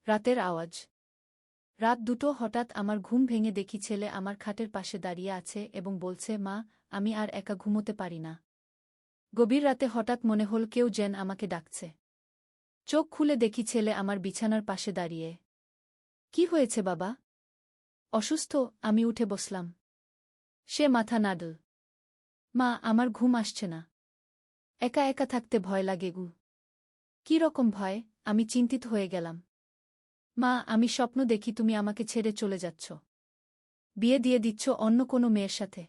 রাতের আওয়াজ। রাত ২টো হঠাৎ আমার ঘুম ভেঙে দেখি ছেলে আমার খাটের পাশে দাঁড়িয়ে আছে এবং বলছে, মা, আমি আর একা ঘুমোতে পারি না। গভীর রাতে হঠাৎ মনে হল কেউ যেন আমাকে ডাকছে। চোখ খুলে দেখি ছেলে আমার বিছানার পাশে দাঁড়িয়ে। কি হয়েছে বাবা? অসুস্থ। আমি উঠে বসলাম। সে মাথা নাড়ল। মা, আমার ঘুম আসছে না। একা একা থাকতে ভয় লাগে গু। কি রকম ভয়? আমি চিন্তিত হয়ে গেলাম। মা, আমি স্বপ্ন দেখি তুমি আমাকে ছেড়ে চলে যাচ্ছ। বিয়ে দিয়ে দিচ্ছ অন্য কোনো মেয়ের সাথে।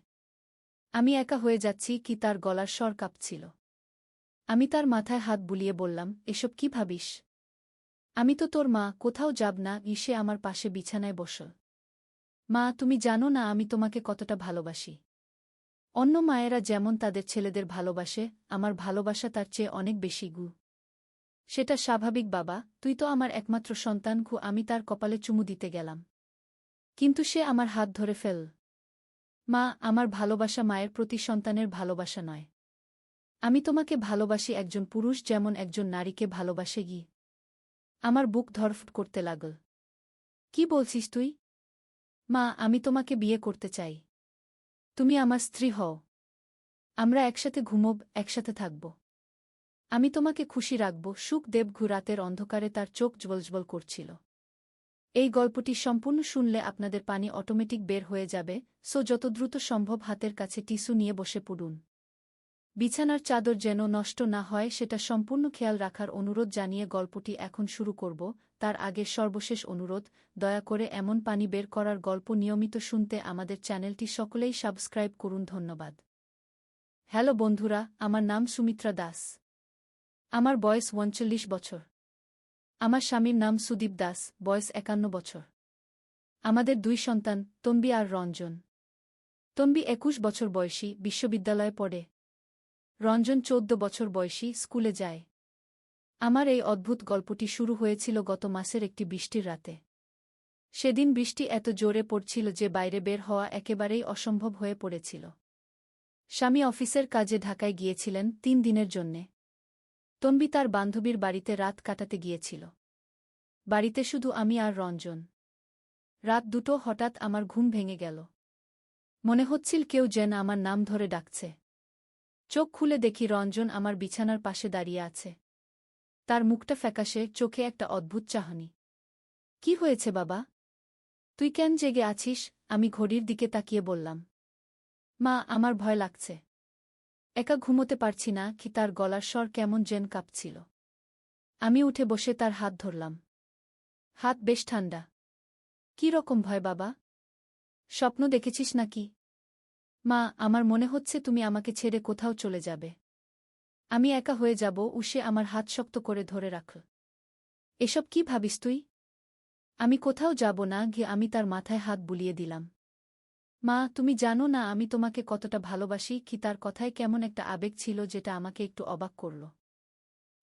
আমি একা হয়ে যাচ্ছি। কি তার গলার স্বর কাঁপছিল। আমি তার মাথায় হাত বুলিয়ে বললাম, এসব কি ভাবিস? আমি তো তোর মা, কোথাও যাব না। সে আমার পাশে বিছানায় বসল। মা, তুমি জানো না আমি তোমাকে কতটা ভালোবাসি। অন্য মায়েরা যেমন তাদের ছেলেদের ভালোবাসে, আমার ভালোবাসা তার চেয়ে অনেক বেশি গু। সেটা স্বাভাবিক বাবা, তুই তো আমার একমাত্র সন্তান। আমি তার কপালে চুমু দিতে গেলাম। কিন্তু সে আমার হাত ধরে ফেল। মা, আমার ভালোবাসা মায়ের প্রতি সন্তানের ভালোবাসা নয়। আমি তোমাকে ভালোবাসি একজন পুরুষ যেমন একজন নারীকে ভালোবাসে গি। আমার বুক ধড়ফড় করতে লাগল। কি বলছিস তুই? মা, আমি তোমাকে বিয়ে করতে চাই। তুমি আমার স্ত্রী হও। আমরা একসাথে ঘুমোব, একসাথে থাকব। আমি তোমাকে খুশি রাখব। সুখদেব রাতের অন্ধকারে তার চোখ জ্বলজ্বল করছিল। এই গল্পটি সম্পূর্ণ শুনলে আপনাদের পানি অটোমেটিক বের হয়ে যাবে, সো যত দ্রুত সম্ভব হাতের কাছে টিস্যু নিয়ে বসে পড়ুন। বিছানার চাদর যেন নষ্ট না হয় সেটা সম্পূর্ণ খেয়াল রাখার অনুরোধ জানিয়ে গল্পটি এখন শুরু করব। তার আগে সর্বশেষ অনুরোধ, দয়া করে এমন পানি বের করার গল্প নিয়মিত শুনতে আমাদের চ্যানেলটি সকলেই সাবস্ক্রাইব করুন। ধন্যবাদ। হ্যালো বন্ধুরা, আমার নাম সুমিত্রা দাস। আমার বয়স ৩৯ বছর। আমার স্বামীর নাম সুদীপ দাস, বয়স ৫১ বছর। আমাদের ২ সন্তান, তন্বী আর রঞ্জন। তন্বী ২১ বছর বয়সী, বিশ্ববিদ্যালয়ে পড়ে। রঞ্জন ১৪ বছর বয়সী, স্কুলে যায়। আমার এই অদ্ভুত গল্পটি শুরু হয়েছিল গত মাসের একটি বৃষ্টির রাতে। সেদিন বৃষ্টি এত জোরে পড়ছিল যে বাইরে বের হওয়া একেবারেই অসম্ভব হয়ে পড়েছিল। স্বামী অফিসের কাজে ঢাকায় গিয়েছিলেন ৩ দিনের জন্যে। তন্বী তার বান্ধবীর বাড়িতে রাত কাটাতে গিয়েছিল। বাড়িতে শুধু আমি আর রঞ্জন। রাত ২টো হঠাৎ আমার ঘুম ভেঙে গেল। মনে হচ্ছিল কেউ যেন আমার নাম ধরে ডাকছে। চোখ খুলে দেখি রঞ্জন আমার বিছানার পাশে দাঁড়িয়ে আছে। তার মুখটা ফ্যাকাশে, চোখে একটা অদ্ভুত চাহনি। কি হয়েছে বাবা? তুই কেন জেগে আছিস? আমি ঘড়ির দিকে তাকিয়ে বললাম। মা, আমার ভয় লাগছে। একা ঘুমোতে পারছি না। কি তার গলার স্বর কেমন যেন কাঁপছিল। আমি উঠে বসে তার হাত ধরলাম। হাত বেশ ঠান্ডা। কি রকম ভয় বাবা? স্বপ্ন দেখেছিস নাকি? মা, আমার মনে হচ্ছে তুমি আমাকে ছেড়ে কোথাও চলে যাবে। আমি একা হয়ে যাব। সে আমার হাত শক্ত করে ধরে রাখল। এসব কি ভাবিস তুই? আমি কোথাও যাব না। আমি তার মাথায় হাত বুলিয়ে দিলাম। মা, তুমি জানো না আমি তোমাকে কতটা ভালোবাসি। কি তার কথায় কেমন একটা আবেগ ছিল যেটা আমাকে একটু অবাক করল।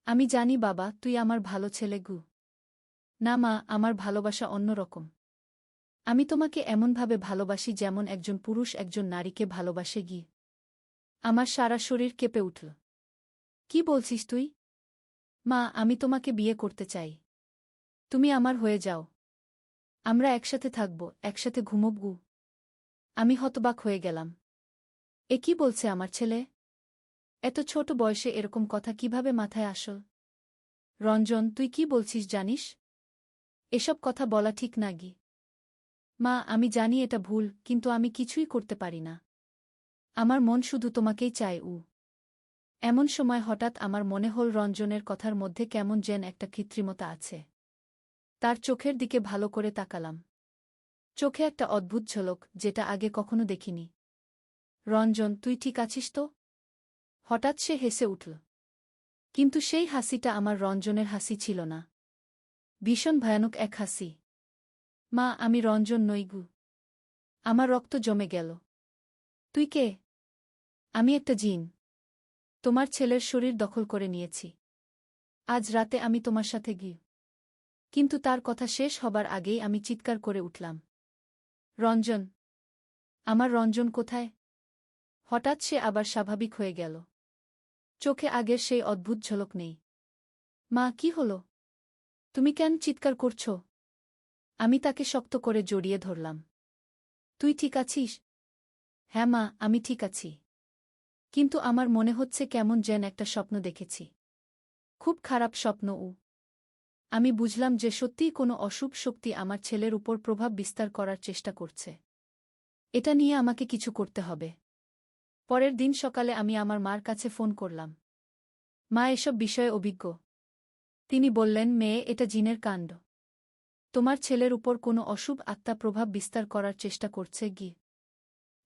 আমি জানি বাবা, তুই আমার ভালো ছেলে গু। না মা, আমার ভালোবাসা অন্যরকম। আমি তোমাকে এমনভাবে ভালোবাসি যেমন একজন পুরুষ একজন নারীকে ভালোবাসে গি। আমার সারা শরীর কেঁপে উঠল। কি বলছিস তুই? মা, আমি তোমাকে বিয়ে করতে চাই। তুমি আমার হয়ে যাও। আমরা একসাথে থাকব, একসাথে ঘুমোব গু। আমি হতবাক হয়ে গেলাম। এ কি বলছে আমার ছেলে? এত ছোট বয়সে এরকম কথা কিভাবে মাথায় আসল? রঞ্জন, তুই কি বলছিস জানিস? এসব কথা বলা ঠিক না গি। মা, আমি জানি এটা ভুল, কিন্তু আমি কিছুই করতে পারি না। আমার মন শুধু তোমাকেই চায়। এমন সময় হঠাৎ আমার মনে হল রঞ্জনের কথার মধ্যে কেমন যেন একটা কৃত্রিমতা আছে। তার চোখের দিকে ভালো করে তাকালাম। চোখে একটা অদ্ভুত ঝলক, যেটা আগে কখনো দেখিনি। রঞ্জন, তুই ঠিক আছিস তো? হঠাৎ সে হেসে উঠল। কিন্তু সেই হাসিটা আমার রঞ্জনের হাসি ছিল না। ভীষণ ভয়ানক এক হাসি। মা, আমি রঞ্জন নই গু। আমার রক্ত জমে গেল। তুই কে? আমি একটা জিন। তোমার ছেলের শরীর দখল করে নিয়েছি। আজ রাতে আমি তোমার সাথে গি। কিন্তু তার কথা শেষ হবার আগেই আমি চিৎকার করে উঠলাম। রঞ্জন! আমার রঞ্জন কোথায়? হঠাৎ সে আবার স্বাভাবিক হয়ে গেল। চোখে আগের সেই অদ্ভুত ঝলক নেই। মা, কি হল? তুমি কেন চিৎকার করছ? আমি তাকে শক্ত করে জড়িয়ে ধরলাম। তুই ঠিক আছিস? হ্যাঁ মা, আমি ঠিক আছি। কিন্তু আমার মনে হচ্ছে কেমন যেন একটা স্বপ্ন দেখেছি। খুব খারাপ স্বপ্ন। আমি বুঝলাম যে সত্যিই কোনো অশুভ শক্তি আমার ছেলের উপর প্রভাব বিস্তার করার চেষ্টা করছে। এটা নিয়ে আমাকে কিছু করতে হবে। পরের দিন সকালে আমি আমার মার কাছে ফোন করলাম। মা এসব বিষয়ে অভিজ্ঞ। তিনি বললেন, মেয়ে, এটা জিনের কাণ্ড। তোমার ছেলের উপর কোনো অশুভ আত্মা প্রভাব বিস্তার করার চেষ্টা করছে।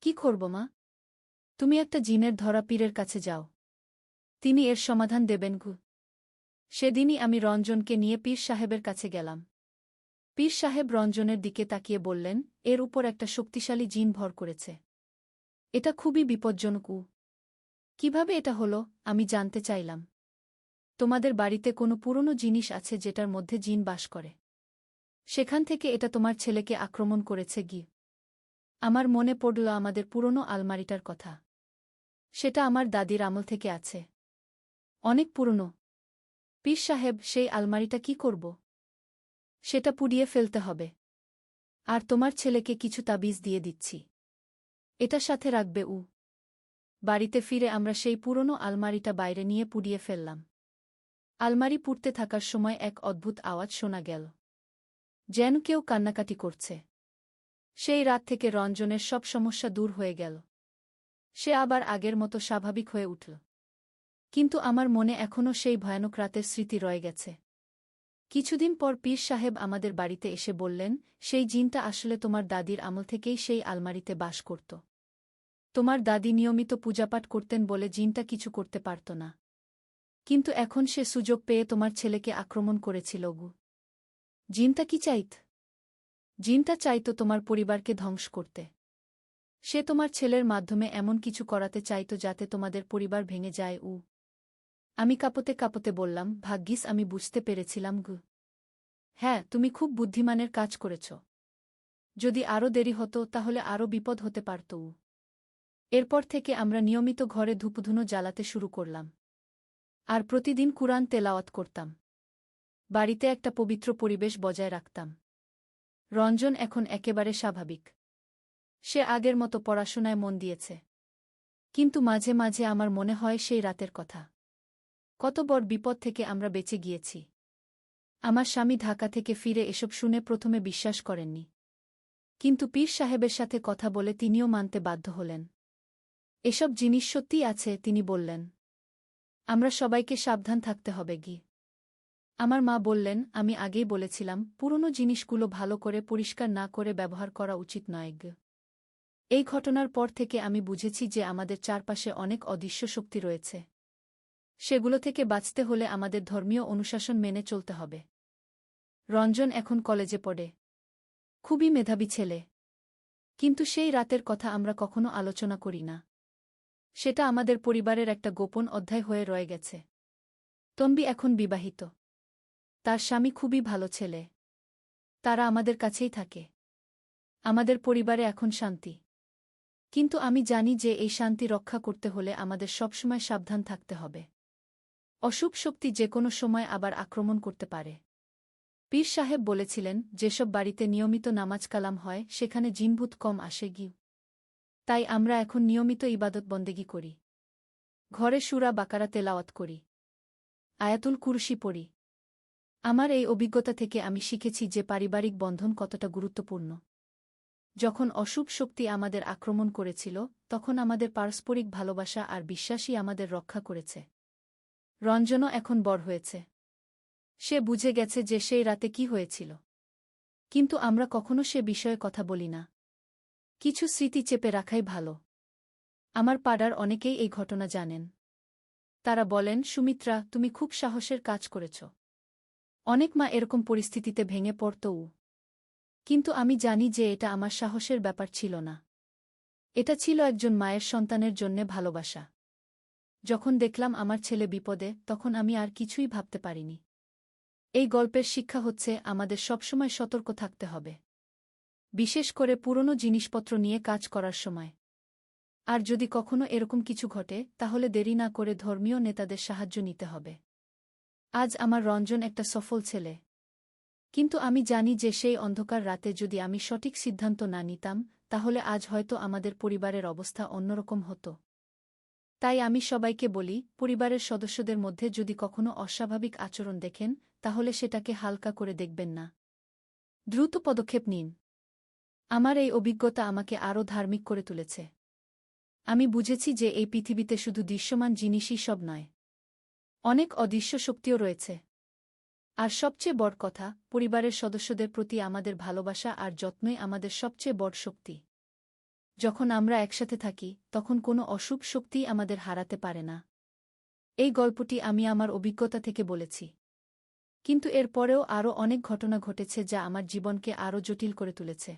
কি করব মা? তুমি একটা জিনের ধরা পীরের কাছে যাও। তিনি এর সমাধান দেবেন। সেদিনই আমি রঞ্জনকে নিয়ে পীর সাহেবের কাছে গেলাম। পীর সাহেব রঞ্জনের দিকে তাকিয়ে বললেন, এর উপর একটা শক্তিশালী জিন ভর করেছে। এটা খুবই বিপজ্জনক। কিভাবে এটা হলো? আমি জানতে চাইলাম। তোমাদের বাড়িতে কোনো পুরনো জিনিস আছে যেটার মধ্যে জিন বাস করে? সেখান থেকে এটা তোমার ছেলেকে আক্রমণ করেছে। আমার মনে পড়ল আমাদের পুরনো আলমারিটার কথা। সেটা আমার দাদির আমল থেকে আছে। অনেক পুরনো। পীর সাহেব, সেই আলমারিটা কি করব? সেটা পুড়িয়ে ফেলতে হবে। আর তোমার ছেলেকে কিছু তাবিজ দিয়ে দিচ্ছি। এটা সাথে রাখবে। বাড়িতে ফিরে আমরা সেই পুরনো আলমারিটা বাইরে নিয়ে পুড়িয়ে ফেললাম। আলমারি পুড়তে থাকার সময় এক অদ্ভুত আওয়াজ শোনা গেল, যেন কেউ কান্নাকাটি করছে। সেই রাত থেকে রঞ্জনের সব সমস্যা দূর হয়ে গেল। সে আবার আগের মতো স্বাভাবিক হয়ে উঠল। কিন্তু আমার মনে এখনও সেই ভয়ানক রাতের স্মৃতি রয়ে গেছে। কিছুদিন পর পীর সাহেব আমাদের বাড়িতে এসে বললেন, সেই জিনটা আসলে তোমার দাদির আমল থেকেই সেই আলমারিতে বাস করত। তোমার দাদি নিয়মিত পূজাপাঠ করতেন বলে জিনটা কিছু করতে পারত না। কিন্তু এখন সে সুযোগ পেয়ে তোমার ছেলেকে আক্রমণ করেছিল। জিনটা কি চাইত? জিনটা চাইত তোমার পরিবারকে ধ্বংস করতে। সে তোমার ছেলের মাধ্যমে এমন কিছু করাতে চাইত যাতে তোমাদের পরিবার ভেঙে যায়। আমি কাঁপতে কাঁপতে বললাম, ভাগ্যিস আমি বুঝতে পেরেছিলাম। হ্যাঁ, তুমি খুব বুদ্ধিমানের কাজ করেছ। যদি আরও দেরি হতো তাহলে আরও বিপদ হতে পারত। এরপর থেকে আমরা নিয়মিত ঘরে ধূপধুনো জ্বালাতে শুরু করলাম। আর প্রতিদিন কুরআন তেলাওয়াত করতাম। বাড়িতে একটা পবিত্র পরিবেশ বজায় রাখতাম। রঞ্জন এখন একেবারে স্বাভাবিক। সে আগের মতো পড়াশোনায় মন দিয়েছে। কিন্তু মাঝে মাঝে আমার মনে হয় সেই রাতের কথা। কত বড় বিপদ থেকে আমরা বেঁচে গিয়েছি। আমার স্বামী ঢাকা থেকে ফিরে এসব শুনে প্রথমে বিশ্বাস করেননি। কিন্তু পীর সাহেবের সাথে কথা বলে তিনিও মানতে বাধ্য হলেন। এসব জিনিস সত্যিই আছে, তিনি বললেন। আমরা সবাইকে সাবধান থাকতে হবে। আমার মা বললেন, আমি আগেই বলেছিলাম, পুরনো জিনিসগুলো ভালো করে পরিষ্কার না করে ব্যবহার করা উচিত নয়। এই ঘটনার পর থেকে আমি বুঝেছি যে আমাদের চারপাশে অনেক অদৃশ্য শক্তি রয়েছে। সেগুলো থেকে বাঁচতে হলে আমাদের ধর্মীয় অনুশাসন মেনে চলতে হবে। রঞ্জন এখন কলেজে পড়ে। খুবই মেধাবী ছেলে। কিন্তু সেই রাতের কথা আমরা কখনো আলোচনা করি না। সেটা আমাদের পরিবারের একটা গোপন অধ্যায় হয়ে রয়ে গেছে। তন্বী এখন বিবাহিত। তার স্বামী খুবই ভালো ছেলে। তারা আমাদের কাছেই থাকে। আমাদের পরিবারে এখন শান্তি। কিন্তু আমি জানি যে এই শান্তি রক্ষা করতে হলে আমাদের সবসময় সাবধান থাকতে হবে। অশুভ শক্তি যে কোনো সময় আবার আক্রমণ করতে পারে। পীর সাহেব বলেছিলেন, যেসব বাড়িতে নিয়মিত নামাজ কালাম হয় সেখানে জিনভূত কম আসে। তাই আমরা এখন নিয়মিত ইবাদত বন্দেগী করি। ঘরে সূরা বাকারা তেলাওয়াত করি। আয়াতুল কুরসি পড়ি। আমার এই অভিজ্ঞতা থেকে আমি শিখেছি যে পারিবারিক বন্ধন কতটা গুরুত্বপূর্ণ। যখন অশুভ শক্তি আমাদের আক্রমণ করেছিল, তখন আমাদের পারস্পরিক ভালোবাসা আর বিশ্বাসই আমাদের রক্ষা করেছে। রঞ্জনও এখন বড় হয়েছে। সে বুঝে গেছে যে সেই রাতে কি হয়েছিল। কিন্তু আমরা কখনো সে বিষয়ে কথা বলি না। কিছু স্মৃতি চেপে রাখাই ভালো। আমার পাড়ার অনেকেই এই ঘটনা জানেন। তারা বলেন, সুমিত্রা, তুমি খুব সাহসের কাজ করেছ। অনেক মা এরকম পরিস্থিতিতে ভেঙে পড়তও। কিন্তু আমি জানি যে এটা আমার সাহসের ব্যাপার ছিল না। এটা ছিল একজন মায়ের সন্তানের জন্যে ভালোবাসা। যখন দেখলাম আমার ছেলে বিপদে, তখন আমি আর কিছুই ভাবতে পারিনি। এই গল্পের শিক্ষা হচ্ছে আমাদের সবসময় সতর্ক থাকতে হবে। বিশেষ করে পুরনো জিনিসপত্র নিয়ে কাজ করার সময়। আর যদি কখনো এরকম কিছু ঘটে, তাহলে দেরি না করে ধর্মীয় নেতাদের সাহায্য নিতে হবে। আজ আমার রঞ্জন একটা সফল ছেলে। কিন্তু আমি জানি যে সেই অন্ধকার রাতে যদি আমি সঠিক সিদ্ধান্ত না নিতাম তাহলে আজ হয়তো আমাদের পরিবারের অবস্থা অন্যরকম হতো। তাই আমি সবাইকে বলি, পরিবারের সদস্যদের মধ্যে যদি কখনো অস্বাভাবিক আচরণ দেখেন তাহলে সেটাকে হালকা করে দেখবেন না। দ্রুত পদক্ষেপ নিন। আমার এই অভিজ্ঞতা আমাকে আরও ধার্মিক করে তুলেছে। আমি বুঝেছি যে এই পৃথিবীতে শুধু দৃশ্যমান জিনিসই সব নয়, অনেক অদৃশ্য শক্তিও রয়েছে। আর সবচেয়ে বড় কথা, পরিবারের সদস্যদের প্রতি আমাদের ভালোবাসা আর যত্নই আমাদের সবচেয়ে বড় শক্তি। যখন আমরা একসাথে থাকি তখন কোনো অশুভ শক্তিই আমাদের হারাতে পারে না। এই গল্পটি আমি আমার অভিজ্ঞতা থেকে বলেছি, কিন্তু এর পরেও আরও অনেক ঘটনা ঘটেছে যা আমার জীবনকে আরও জটিল করে তুলেছে।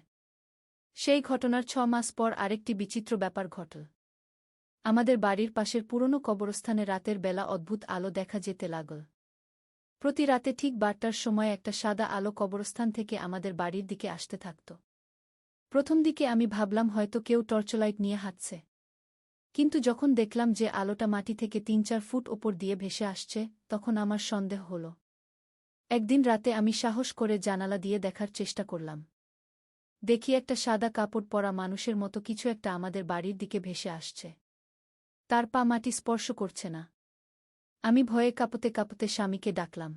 সেই ঘটনার ৬ মাস পর আরেকটি বিচিত্র ব্যাপার ঘটল। আমাদের বাড়ির পাশের পুরনো কবরস্থানে রাতের বেলা অদ্ভুত আলো দেখা যেতে লাগল। প্রতি রাতে ঠিক ১২টার সময় একটা সাদা আলো কবরস্থান থেকে আমাদের বাড়ির দিকে আসতে থাকত। প্রথম দিকে আমি ভাবলাম হয়তো কেউ টর্চলাইট নিয়ে হাঁটছে, কিন্তু যখন দেখলাম যে আলোটা মাটি থেকে ৩-৪ ফুট ওপর দিয়ে ভেসে আসছে তখন আমার সন্দেহ হল। একদিন রাতে আমি সাহস করে জানালা দিয়ে দেখার চেষ্টা করলাম। দেখি একটা সাদা কাপড় পরা মানুষের মতো কিছু একটা আমাদের বাড়ির দিকে ভেসে আসছে। তার পা মাটি স্পর্শ করছে না। আমি ভয়ে কাঁপতে কাঁপতে স্বামীকে ডাকলাম,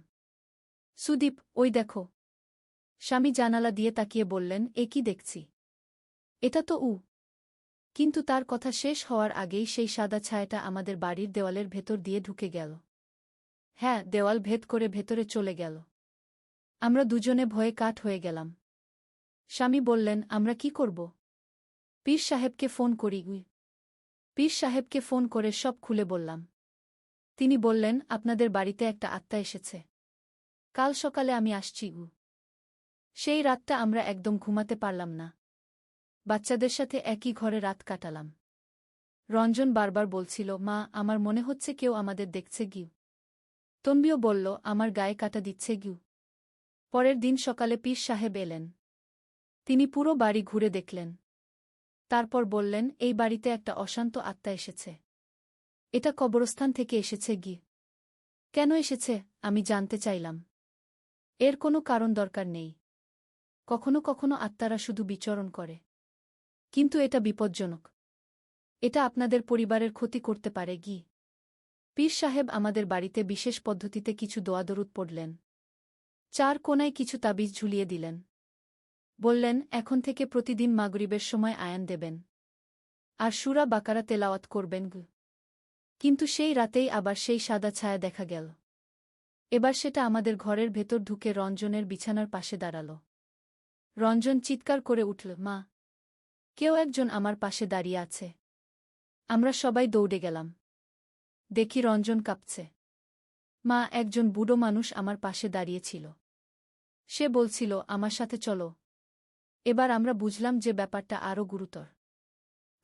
সুদীপ, ওই দেখো। স্বামী জানালা দিয়ে তাকিয়ে বললেন, এ কি দেখছি? এটা তো কিন্তু তার কথা শেষ হওয়ার আগেই সেই সাদা ছায়াটা আমাদের বাড়ির দেওয়ালের ভেতর দিয়ে ঢুকে গেল। হ্যাঁ, দেওয়াল ভেদ করে ভেতরে চলে গেল। আমরা দুজনে ভয়ে কাঠ হয়ে গেলাম। স্বামী বললেন, আমরা কি করব? পীর সাহেবকে ফোন করি। পীর সাহেবকে ফোন করে সব খুলে বললাম। তিনি বললেন, আপনাদের বাড়িতে একটা আত্মা এসেছে। কাল সকালে আমি আসছি। সেই রাতটা আমরা একদম ঘুমাতে পারলাম না। বাচ্চাদের সাথে একই ঘরে রাত কাটালাম। রঞ্জন বারবার বলছিল, মা, আমার মনে হচ্ছে কেউ আমাদের দেখছে। তন্বিও বলল, আমার গায়ে কাটা দিচ্ছে। পরের দিন সকালে পীর সাহেব এলেন। তিনি পুরো বাড়ি ঘুরে দেখলেন। তারপর বললেন, এই বাড়িতে একটা অশান্ত আত্মা এসেছে। এটা কবরস্থান থেকে এসেছে। কেন এসেছে আমি জানতে চাইলাম। এর কোনো কারণ দরকার নেই। কখনো কখনো আত্মারা শুধু বিচরণ করে, কিন্তু এটা বিপজ্জনক। এটা আপনাদের পরিবারের ক্ষতি করতে পারে। পীর সাহেব আমাদের বাড়িতে বিশেষ পদ্ধতিতে কিছু দোয়া দরুদ পড়লেন। ৪ কোণায় কিছু তাবিজ ঝুলিয়ে দিলেন। বললেন, এখন থেকে প্রতিদিন মাগরিবের সময় আয়ান দেবেন আর সূরা বাকারা তেলাওয়াত করবেন। কিন্তু সেই রাতেই আবার সেই সাদা ছায়া দেখা গেল। এবার সেটা আমাদের ঘরের ভেতর ঢুকে রঞ্জনের বিছানার পাশে দাঁড়াল। রঞ্জন চিৎকার করে উঠল, মা, কেউ একজন আমার পাশে দাঁড়িয়ে আছে। আমরা সবাই দৌড়ে গেলাম। দেখি রঞ্জন কাঁপছে। মা, একজন বুড়ো মানুষ আমার পাশে দাঁড়িয়েছিল। সে বলছিল, আমার সাথে চলো। এবার আমরা বুঝলাম যে ব্যাপারটা আরও গুরুতর।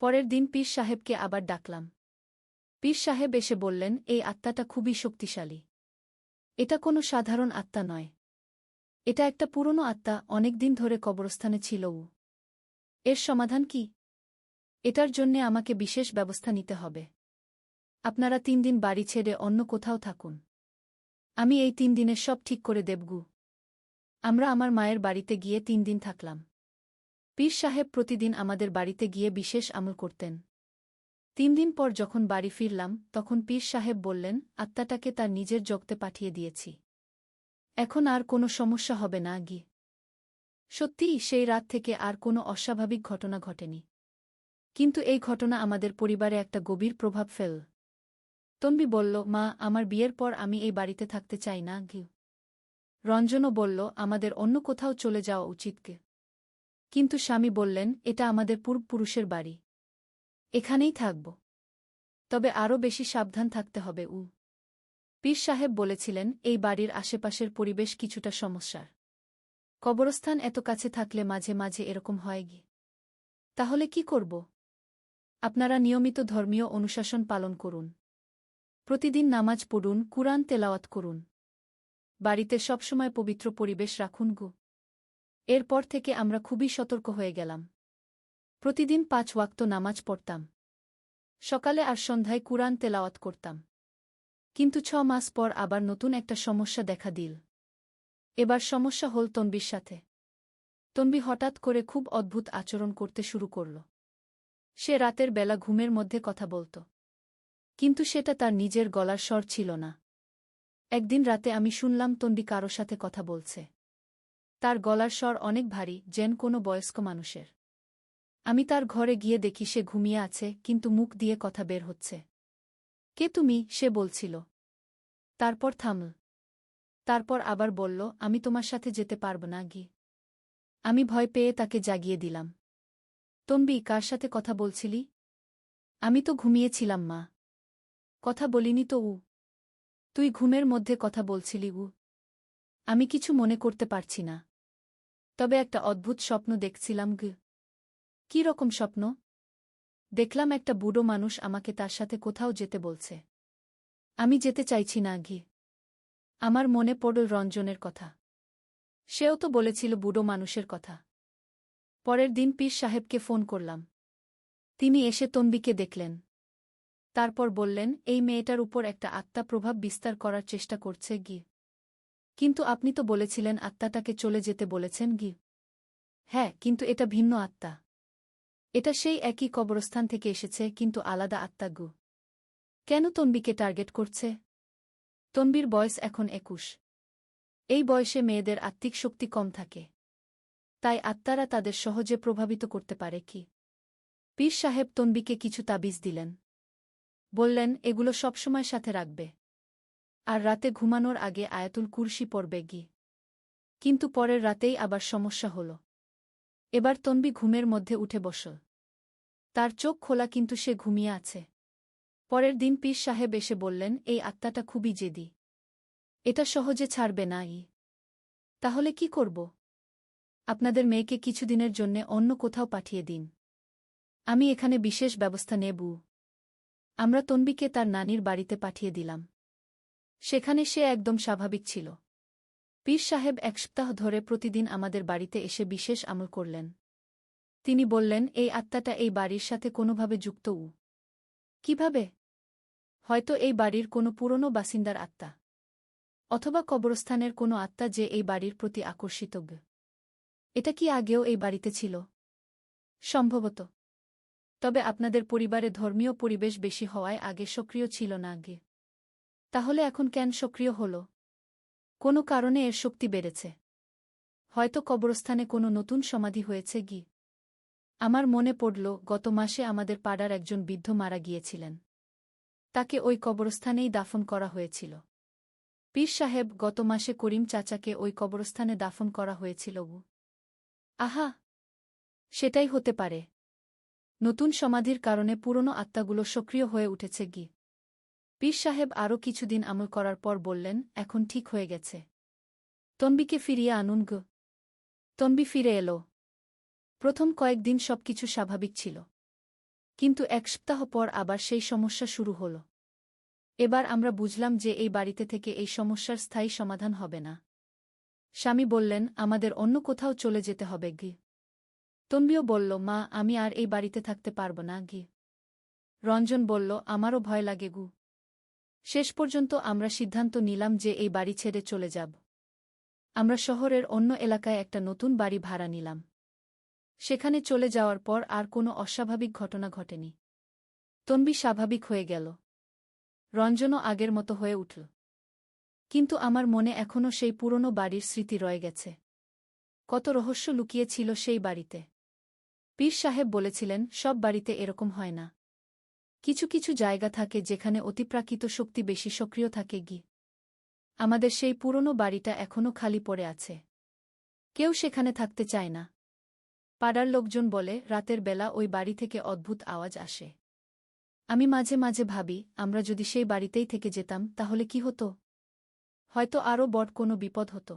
পরের দিন পীর সাহেবকে আবার ডাকলাম। পীর সাহেব এসে বললেন, এই আত্মাটা খুবই শক্তিশালী। এটা কোনো সাধারণ আত্মা নয়। এটা একটা পুরনো আত্মা, অনেকদিন ধরে কবরস্থানে ছিল। এর সমাধান কি? এটার জন্যে আমাকে বিশেষ ব্যবস্থা নিতে হবে। আপনারা ৩ দিন বাড়ি ছেড়ে অন্য কোথাও থাকুন। আমি এই ৩ দিনের সব ঠিক করে দেব। আমরা আমার মায়ের বাড়িতে গিয়ে ৩ দিন থাকলাম। পীর সাহেব প্রতিদিন আমাদের বাড়িতে গিয়ে বিশেষ আমল করতেন। ৩ দিন পর যখন বাড়ি ফিরলাম তখন পীর সাহেব বললেন, আত্মাটাকে তার নিজের জগতে পাঠিয়ে দিয়েছি। এখন আর কোনো সমস্যা হবে না। সত্যিই সেই রাত থেকে আর কোনো অস্বাভাবিক ঘটনা ঘটেনি। কিন্তু এই ঘটনা আমাদের পরিবারে একটা গভীর প্রভাব ফেল। তন্বী বলল, মা, আমার বিয়ের পর আমি এই বাড়িতে থাকতে চাই না। রঞ্জনও বলল, আমাদের অন্য কোথাও চলে যাওয়া উচিত। কিন্তু স্বামী বললেন, এটা আমাদের পূর্বপুরুষের বাড়ি, এখানেই থাকব। তবে আরও বেশি সাবধান থাকতে হবে। পীর সাহেব বলেছিলেন, এই বাড়ির আশেপাশের পরিবেশ কিছুটা সমস্যার। কবরস্থান এত কাছে থাকলে মাঝে মাঝে এরকম হয়। তাহলে কি করব? আপনারা নিয়মিত ধর্মীয় অনুশাসন পালন করুন। প্রতিদিন নামাজ পড়ুন, কুরআন তেলাওয়াত করুন। বাড়িতে সবসময় পবিত্র পরিবেশ রাখুন। এরপর থেকে আমরা খুবই সতর্ক হয়ে গেলাম। প্রতিদিন ৫ ওয়াক্ত নামাজ পড়তাম। সকালে আর সন্ধ্যায় কুরআন তেলাওয়াত করতাম। কিন্তু ৬ মাস পর আবার নতুন একটা সমস্যা দেখা দিল। এবার সমস্যা হল তনবির সাথে। তনবি হঠাৎ করে খুব অদ্ভুত আচরণ করতে শুরু করল। সে রাতের বেলা ঘুমের মধ্যে কথা বলত, কিন্তু সেটা তার নিজের গলার স্বর ছিল না। একদিন রাতে আমি শুনলাম তনবি কারো সাথে কথা বলছে। তার গলার স্বর অনেক ভারী, যেন কোনো বয়স্ক মানুষের। আমি তার ঘরে গিয়ে দেখি সে ঘুমিয়ে আছে, কিন্তু মুখ দিয়ে কথা বের হচ্ছে। কে তুমি? সে বলছিল। তারপর থামল। তারপর আবার বলল, আমি তোমার সাথে যেতে পারব না গি। আমি ভয় পেয়ে তাকে জাগিয়ে দিলাম। তনবি, কার সাথে কথা বলছিলি? আমি তো ঘুমিয়েছিলাম মা। কথা বলিনি তো উ। তুই ঘুমের মধ্যে কথা বলছিলি উ। আমি কিছু মনে করতে পারছি না। তবে একটা অদ্ভুত স্বপ্ন দেখছিলাম গ। কী রকম স্বপ্ন? দেখলাম একটা বুড়ো মানুষ আমাকে তার সাথে কোথাও যেতে বলছে। আমি যেতে চাইছি না ঘি। আমার মনে পড়ল রঞ্জনের কথা। সেও তো বলেছিল বুড়ো মানুষের কথা। পরের দিন পীর সাহেবকে ফোন করলাম। তিনি এসে তনবিকে দেখলেন। তারপর বললেন, এই মেয়েটার উপর একটা আত্মা প্রভাব বিস্তার করার চেষ্টা করছে গি। কিন্তু আপনি তো বলেছিলেন আত্মাটাকে চলে যেতে বলেছেন গি। হ্যাঁ, কিন্তু এটা ভিন্ন আত্মা। এটা সেই একই কবরস্থান থেকে এসেছে, কিন্তু আলাদা আত্মা গু। কেন তনবিকে টার্গেট করছে? তনবির বয়স এখন 21। এই বয়সে মেয়েদের আত্মিক শক্তি কম থাকে। তাই আত্মারা তাদের সহজে প্রভাবিত করতে পারে কি। পীর সাহেব তনবিকে কিছু তাবিজ দিলেন। বললেন, এগুলো সবসময় সাথে রাখবে। আর রাতে ঘুমানোর আগে আয়াতুল কুরসি পড়বে গি। কিন্তু পরের রাতেই আবার সমস্যা হল। এবার তনবি ঘুমের মধ্যে উঠে বসল। তার চোখ খোলা, কিন্তু সে ঘুমিয়ে আছে। পরের দিন পীর সাহেব এসে বললেন, এই আত্মাটা খুবই জেদি। এটা সহজে ছাড়বে না ই। তাহলে কি করব? আপনাদের মেয়েকে কিছুদিনের জন্যে অন্য কোথাও পাঠিয়ে দিন। আমি এখানে বিশেষ ব্যবস্থা নেব। আমরা তনবিকে তার নানির বাড়িতে পাঠিয়ে দিলাম। সেখানে সে একদম স্বাভাবিক ছিল। পীর সাহেব 1 সপ্তাহ ধরে প্রতিদিন আমাদের বাড়িতে এসে বিশেষ আমল করলেন। তিনি বললেন, এই আত্মাটা এই বাড়ির সাথে কোনোভাবে যুক্ত উ। কিভাবে? হয়তো এই বাড়ির কোনো পুরনো বাসিন্দার আত্মা। অথবা কবরস্থানের কোনো আত্মা যে এই বাড়ির প্রতি আকর্ষিত। এটা কি আগেও এই বাড়িতে ছিল? সম্ভবত। তবে আপনাদের পরিবারে ধর্মীয় পরিবেশ বেশি হওয়ায় আগে সক্রিয় ছিল না আগে। তাহলে এখন কেন সক্রিয় হল? কোনো কারণে এর শক্তি বেড়েছে। হয়তো কবরস্থানে কোনো নতুন সমাধি হয়েছে গি। আমার মনে পড়ল, গত মাসে আমাদের পাড়ার একজন বৃদ্ধ মারা গিয়েছিলেন। তাকে ওই কবরস্থানেই দাফন করা হয়েছিল। পীর সাহেব, গত মাসে করিম চাচাকে ওই কবরস্থানে দাফন করা হয়েছিল উ। আহা! সেটাই হতে পারে। নতুন সমাধির কারণে পুরনো আত্মাগুলো সক্রিয় হয়ে উঠেছে গি। পীর সাহেব আরও কিছুদিন আমল করার পর বললেন, এখন ঠিক হয়ে গেছে। তনবিকে ফিরিয়ে আনুন গ। তনবি ফিরে এলো। প্রথম কয়েকদিন সবকিছু স্বাভাবিক ছিল। কিন্তু 1 সপ্তাহ পর আবার সেই সমস্যা শুরু হল। এবার আমরা বুঝলাম যে এই বাড়িতে থেকে এই সমস্যার স্থায়ী সমাধান হবে না। স্বামী বললেন, আমাদের অন্য কোথাও চলে যেতে হবে গি। তনবিও বলল, মা, আমি আর এই বাড়িতে থাকতে পারব না গি। রঞ্জন বলল, আমারও ভয় লাগে গু। শেষ পর্যন্ত আমরা সিদ্ধান্ত নিলাম যে এই বাড়ি ছেড়ে চলে যাব। আমরা শহরের অন্য এলাকায় একটা নতুন বাড়ি ভাড়া নিলাম। সেখানে চলে যাওয়ার পর আর কোনো অস্বাভাবিক ঘটনা ঘটেনি। তনবি স্বাভাবিক হয়ে গেল। রঞ্জনও আগের মতো হয়ে উঠল। কিন্তু আমার মনে এখনও সেই পুরনো বাড়ির স্মৃতি রয়ে গেছে। কত রহস্য লুকিয়ে ছিল সেই বাড়িতে। পীর সাহেব বলেছিলেন, সব বাড়িতে এরকম হয় না। কিছু কিছু জায়গা থাকে যেখানে অতিপ্রাকৃত শক্তি বেশি সক্রিয় থাকে গি। আমাদের সেই পুরনো বাড়িটা এখনও খালি পড়ে আছে। কেউ সেখানে থাকতে চায় না। পাড়ার লোকজন বলে, রাতের বেলা ওই বাড়ি থেকে অদ্ভুত আওয়াজ আসে। আমি মাঝে মাঝে ভাবি, আমরা যদি সেই বাড়িতেই থেকে যেতাম তাহলে কি হতো? হয়তো আরও বড় কোনো বিপদ হতো।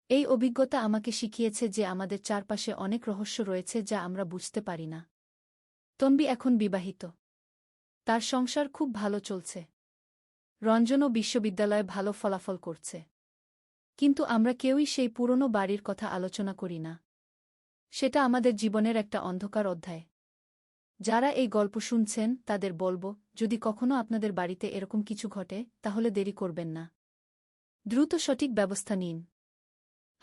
এই অভিজ্ঞতা আমাকে শিখিয়েছে যে আমাদের চারপাশে অনেক রহস্য রয়েছে যা আমরা বুঝতে পারি না। তনবি এখন বিবাহিত। তার সংসার খুব ভালো চলছে। রঞ্জনও বিশ্ববিদ্যালয়ে ভালো ফলাফল করছে। কিন্তু আমরা কেউই সেই পুরনো বাড়ির কথা আলোচনা করি না। সেটা আমাদের জীবনের একটা অন্ধকার অধ্যায়। যারা এই গল্প শুনছেন তাদের বলবো, যদি কখনো আপনাদের বাড়িতে এরকম কিছু ঘটে তাহলে দেরি করবেন না। দ্রুত সঠিক ব্যবস্থা নিন।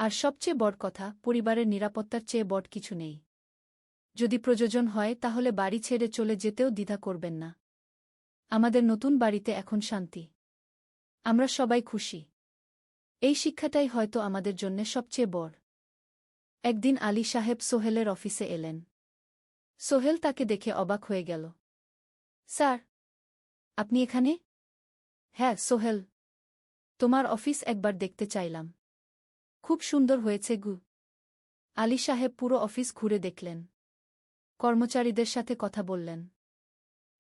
আর সবচেয়ে বড় কথা, পরিবারের নিরাপত্তার চেয়ে বড় কিছু নেই। যদি প্রয়োজন হয় তাহলে বাড়ি ছেড়ে চলে যেতেও দ্বিধা করবেন না। আমাদের নতুন বাড়িতে এখন শান্তি। আমরা সবাই খুশি। এই শিক্ষাটাই হয়তো আমাদের জন্যে সবচেয়ে বড়। একদিন আলী সাহেব সোহেলের অফিসে এলেন। সোহেল তাকে দেখে অবাক হয়ে গেল। স্যার, আপনি এখানে? হ্যাঁ সোহেল, তোমার অফিস একবার দেখতে চাইলাম। খুব সুন্দর হয়েছে গু। আলী সাহেব পুরো অফিস ঘুরে দেখলেন, কর্মচারীদের সাথে কথা বললেন।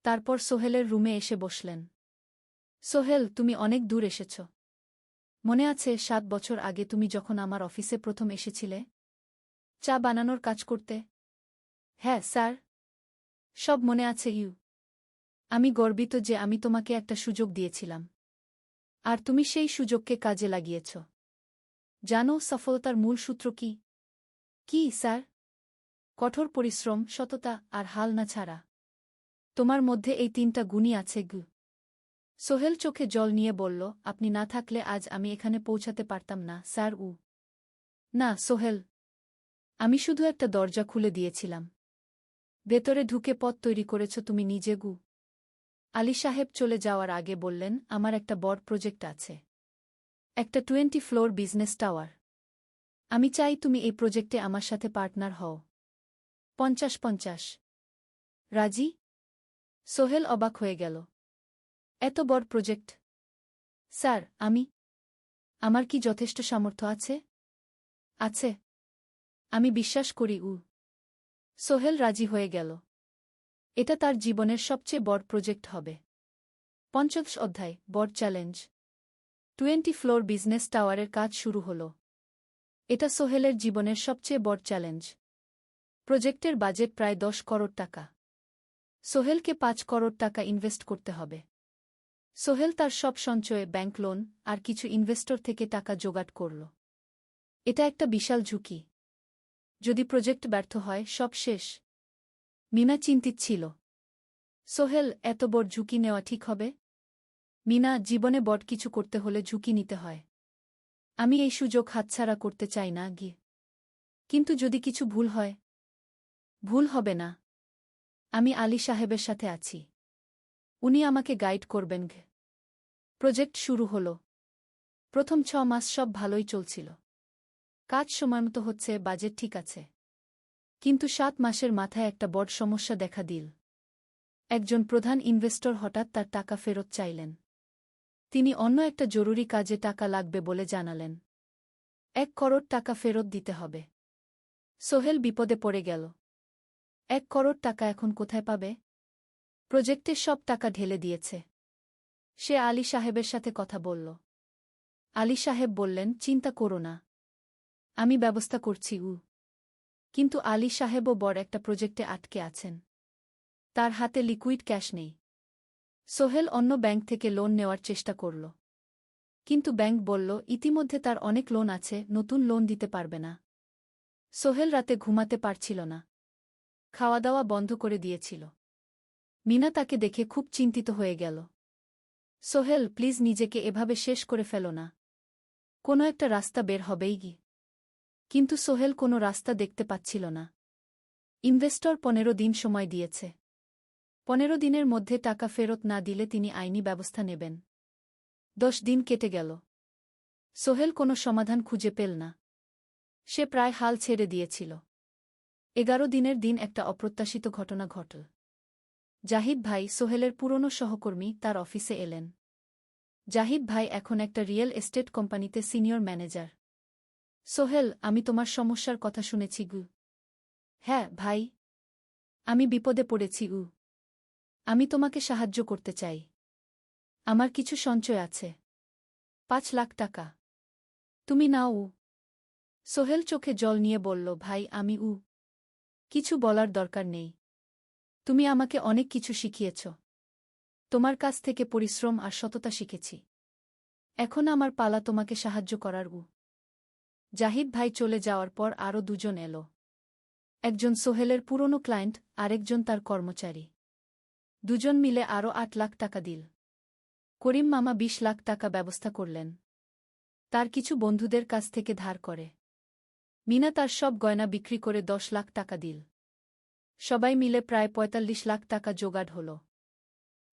তারপর সোহেলের রুমে এসে বসলেন। সোহেল, তুমি অনেক দূর এসেছ। মনে আছে 7 বছর আগে তুমি যখন আমার অফিসে প্রথম এসেছিলে চা বানানোর কাজ করতে? হ্যাঁ স্যার, সব মনে আছে ইউ। আমি গর্বিত যে আমি তোমাকে একটা সুযোগ দিয়েছিলাম, আর তুমি সেই সুযোগকে কাজে লাগিয়েছ। জানো সফলতার মূল সূত্র কি? কি স্যার? কঠোর পরিশ্রম, সততা আর হাল না ছাড়া। তোমার মধ্যে এই 3টা গুণই আছে গু। সোহেল চোখে জল নিয়ে বলল, আপনি না থাকলে আজ আমি এখানে পৌঁছাতে পারতাম না স্যার। না সোহেল, আমি শুধু একটা দরজা খুলে দিয়েছিলাম। ভেতরে ঢুকে পথ তৈরি করেছ তুমি নিজে গু। আলী সাহেব চলে যাওয়ার আগে বললেন, আমার একটা বড় প্রজেক্ট আছে। একটা 20 ফ্লোর বিজনেস টাওয়ার। আমি চাই তুমি এই প্রজেক্টে আমার সাথে পার্টনার হও। 50-50। রাজি? সোহেল অবাক হয়ে গেল। এত বড় প্রজেক্ট? স্যার, আমার কি যথেষ্ট সামর্থ্য আছে? আছে। আমি বিশ্বাস করি সোহেল রাজি হয়ে গেল। এটা তার জীবনের সবচেয়ে বড় প্রজেক্ট হবে। 50 অধ্যায়, বড় চ্যালেঞ্জ। 20 ফ্লোর বিজনেস টাওয়ারের কাজ শুরু হল। এটা সোহেলের জীবনের সবচেয়ে বড় চ্যালেঞ্জ। প্রজেক্টের বাজেট প্রায় 10 করোড় টাকা। সোহেলকে 5 করোড় টাকা ইনভেস্ট করতে হবে। সোহেল তার সব সঞ্চয়ে, ব্যাংক লোন আর কিছু ইনভেস্টর থেকে টাকা জোগাড় করল। এটা একটা বিশাল ঝুঁকি। যদি প্রজেক্ট ব্যর্থ হয়, সব শেষ। মিনা চিন্তিত ছিল। সোহেল, এত বড় ঝুঁকি নেওয়া ঠিক হবে? মিনা, জীবনে বড় কিছু করতে হলে ঝুঁকি নিতে হয়। আমি এই সুযোগ হাতছাড়া করতে চাই না গিয়ে। কিন্তু যদি কিছু ভুল হয়? ভুল হবে না। আমি আলী সাহেবের সাথে আছি। উনি আমাকে গাইড করবেন। প্রজেক্ট শুরু হল। প্রথম 6 মাস সব ভালোই চলছিল। কাজ সময়মতো হচ্ছে, বাজেট ঠিক আছে। কিন্তু 7 মাসের মাথায় একটা বড় সমস্যা দেখা দিল। একজন প্রধান ইনভেস্টর হঠাৎ তার টাকা ফেরত চাইলেন। তিনি অন্য একটা জরুরি কাজে টাকা লাগবে বলে জানালেন। 1 করোড় টাকা ফেরত দিতে হবে। সোহেল বিপদে পড়ে গেল। 1 করোড় টাকা এখন কোথায় পাবে? প্রজেক্টে সব টাকা ঢেলে দিয়েছে। সে আলী সাহেবের সাথে কথা বলল। আলী সাহেব বললেন, চিন্তা করো না, আমি ব্যবস্থা করছি। কিন্তু আলী সাহেবও বড় একটা প্রজেক্টে আটকে আছেন। তার হাতে লিকুইড ক্যাশ নেই। সোহেল অন্য ব্যাংক থেকে লোন নেওয়ার চেষ্টা করল। কিন্তু ব্যাংক বলল, ইতিমধ্যে তার অনেক লোন আছে, নতুন লোন দিতে পারবে না। সোহেল রাতে ঘুমাতে পারছিল না। খাওয়া দাওয়া বন্ধ করে দিয়েছিল। মিনা তাকে দেখে খুব চিন্তিত হয়ে গেল। সোহেল, প্লিজ নিজেকে এভাবে শেষ করে ফেলো না। কোনো একটা রাস্তা বের হবেই গি। কিন্তু সোহেল কোনো রাস্তা দেখতে পাচ্ছিল না। ইনভেস্টর 15 দিন সময় দিয়েছে। 15 দিনের মধ্যে টাকা ফেরত না দিলে তিনি আইনি ব্যবস্থা নেবেন। 10 দিন কেটে গেল। সোহেল কোনো সমাধান খুঁজে পেল না। সে প্রায় হাল ছেড়ে দিয়েছিল। 11 দিনের দিন একটা অপ্রত্যাশিত ঘটনা ঘটল। জাহিদ ভাই, সোহেলের পুরনো সহকর্মী, তার অফিসে এলেন। জাহিদ ভাই এখন একটা রিয়েল এস্টেট কোম্পানিতে সিনিয়র ম্যানেজার। সোহেল, আমি তোমার সমস্যার কথা শুনেছি গু। হ্যাঁ ভাই, আমি বিপদে পড়েছি। আমি তোমাকে সাহায্য করতে চাই। আমার কিছু সঞ্চয় আছে। 5 লাখ টাকা। তুমি নাও। সোহেল চোখে জল নিয়ে বলল, ভাই আমি কিছু বলার দরকার নেই। তুমি আমাকে অনেক কিছু শিখিয়েছ। তোমার কাছ থেকে পরিশ্রম আর সততা শিখেছি। এখন আমার পালা তোমাকে সাহায্য করার। জাহিদ ভাই চলে যাওয়ার পর আরও 2 জন এলো। একজন সোহেলের পুরনো ক্লায়েন্ট, আরেকজন তার কর্মচারী। 2 জন মিলে আরও 8 লাখ টাকা দিল। করিম মামা 20 লাখ টাকা ব্যবস্থা করলেন। তার কিছু বন্ধুদের কাছ থেকে ধার করে। মিনা তার সব গয়না বিক্রি করে 10 লাখ টাকা দিল। সবাই মিলে প্রায় 45 লাখ টাকা জোগাড় হল।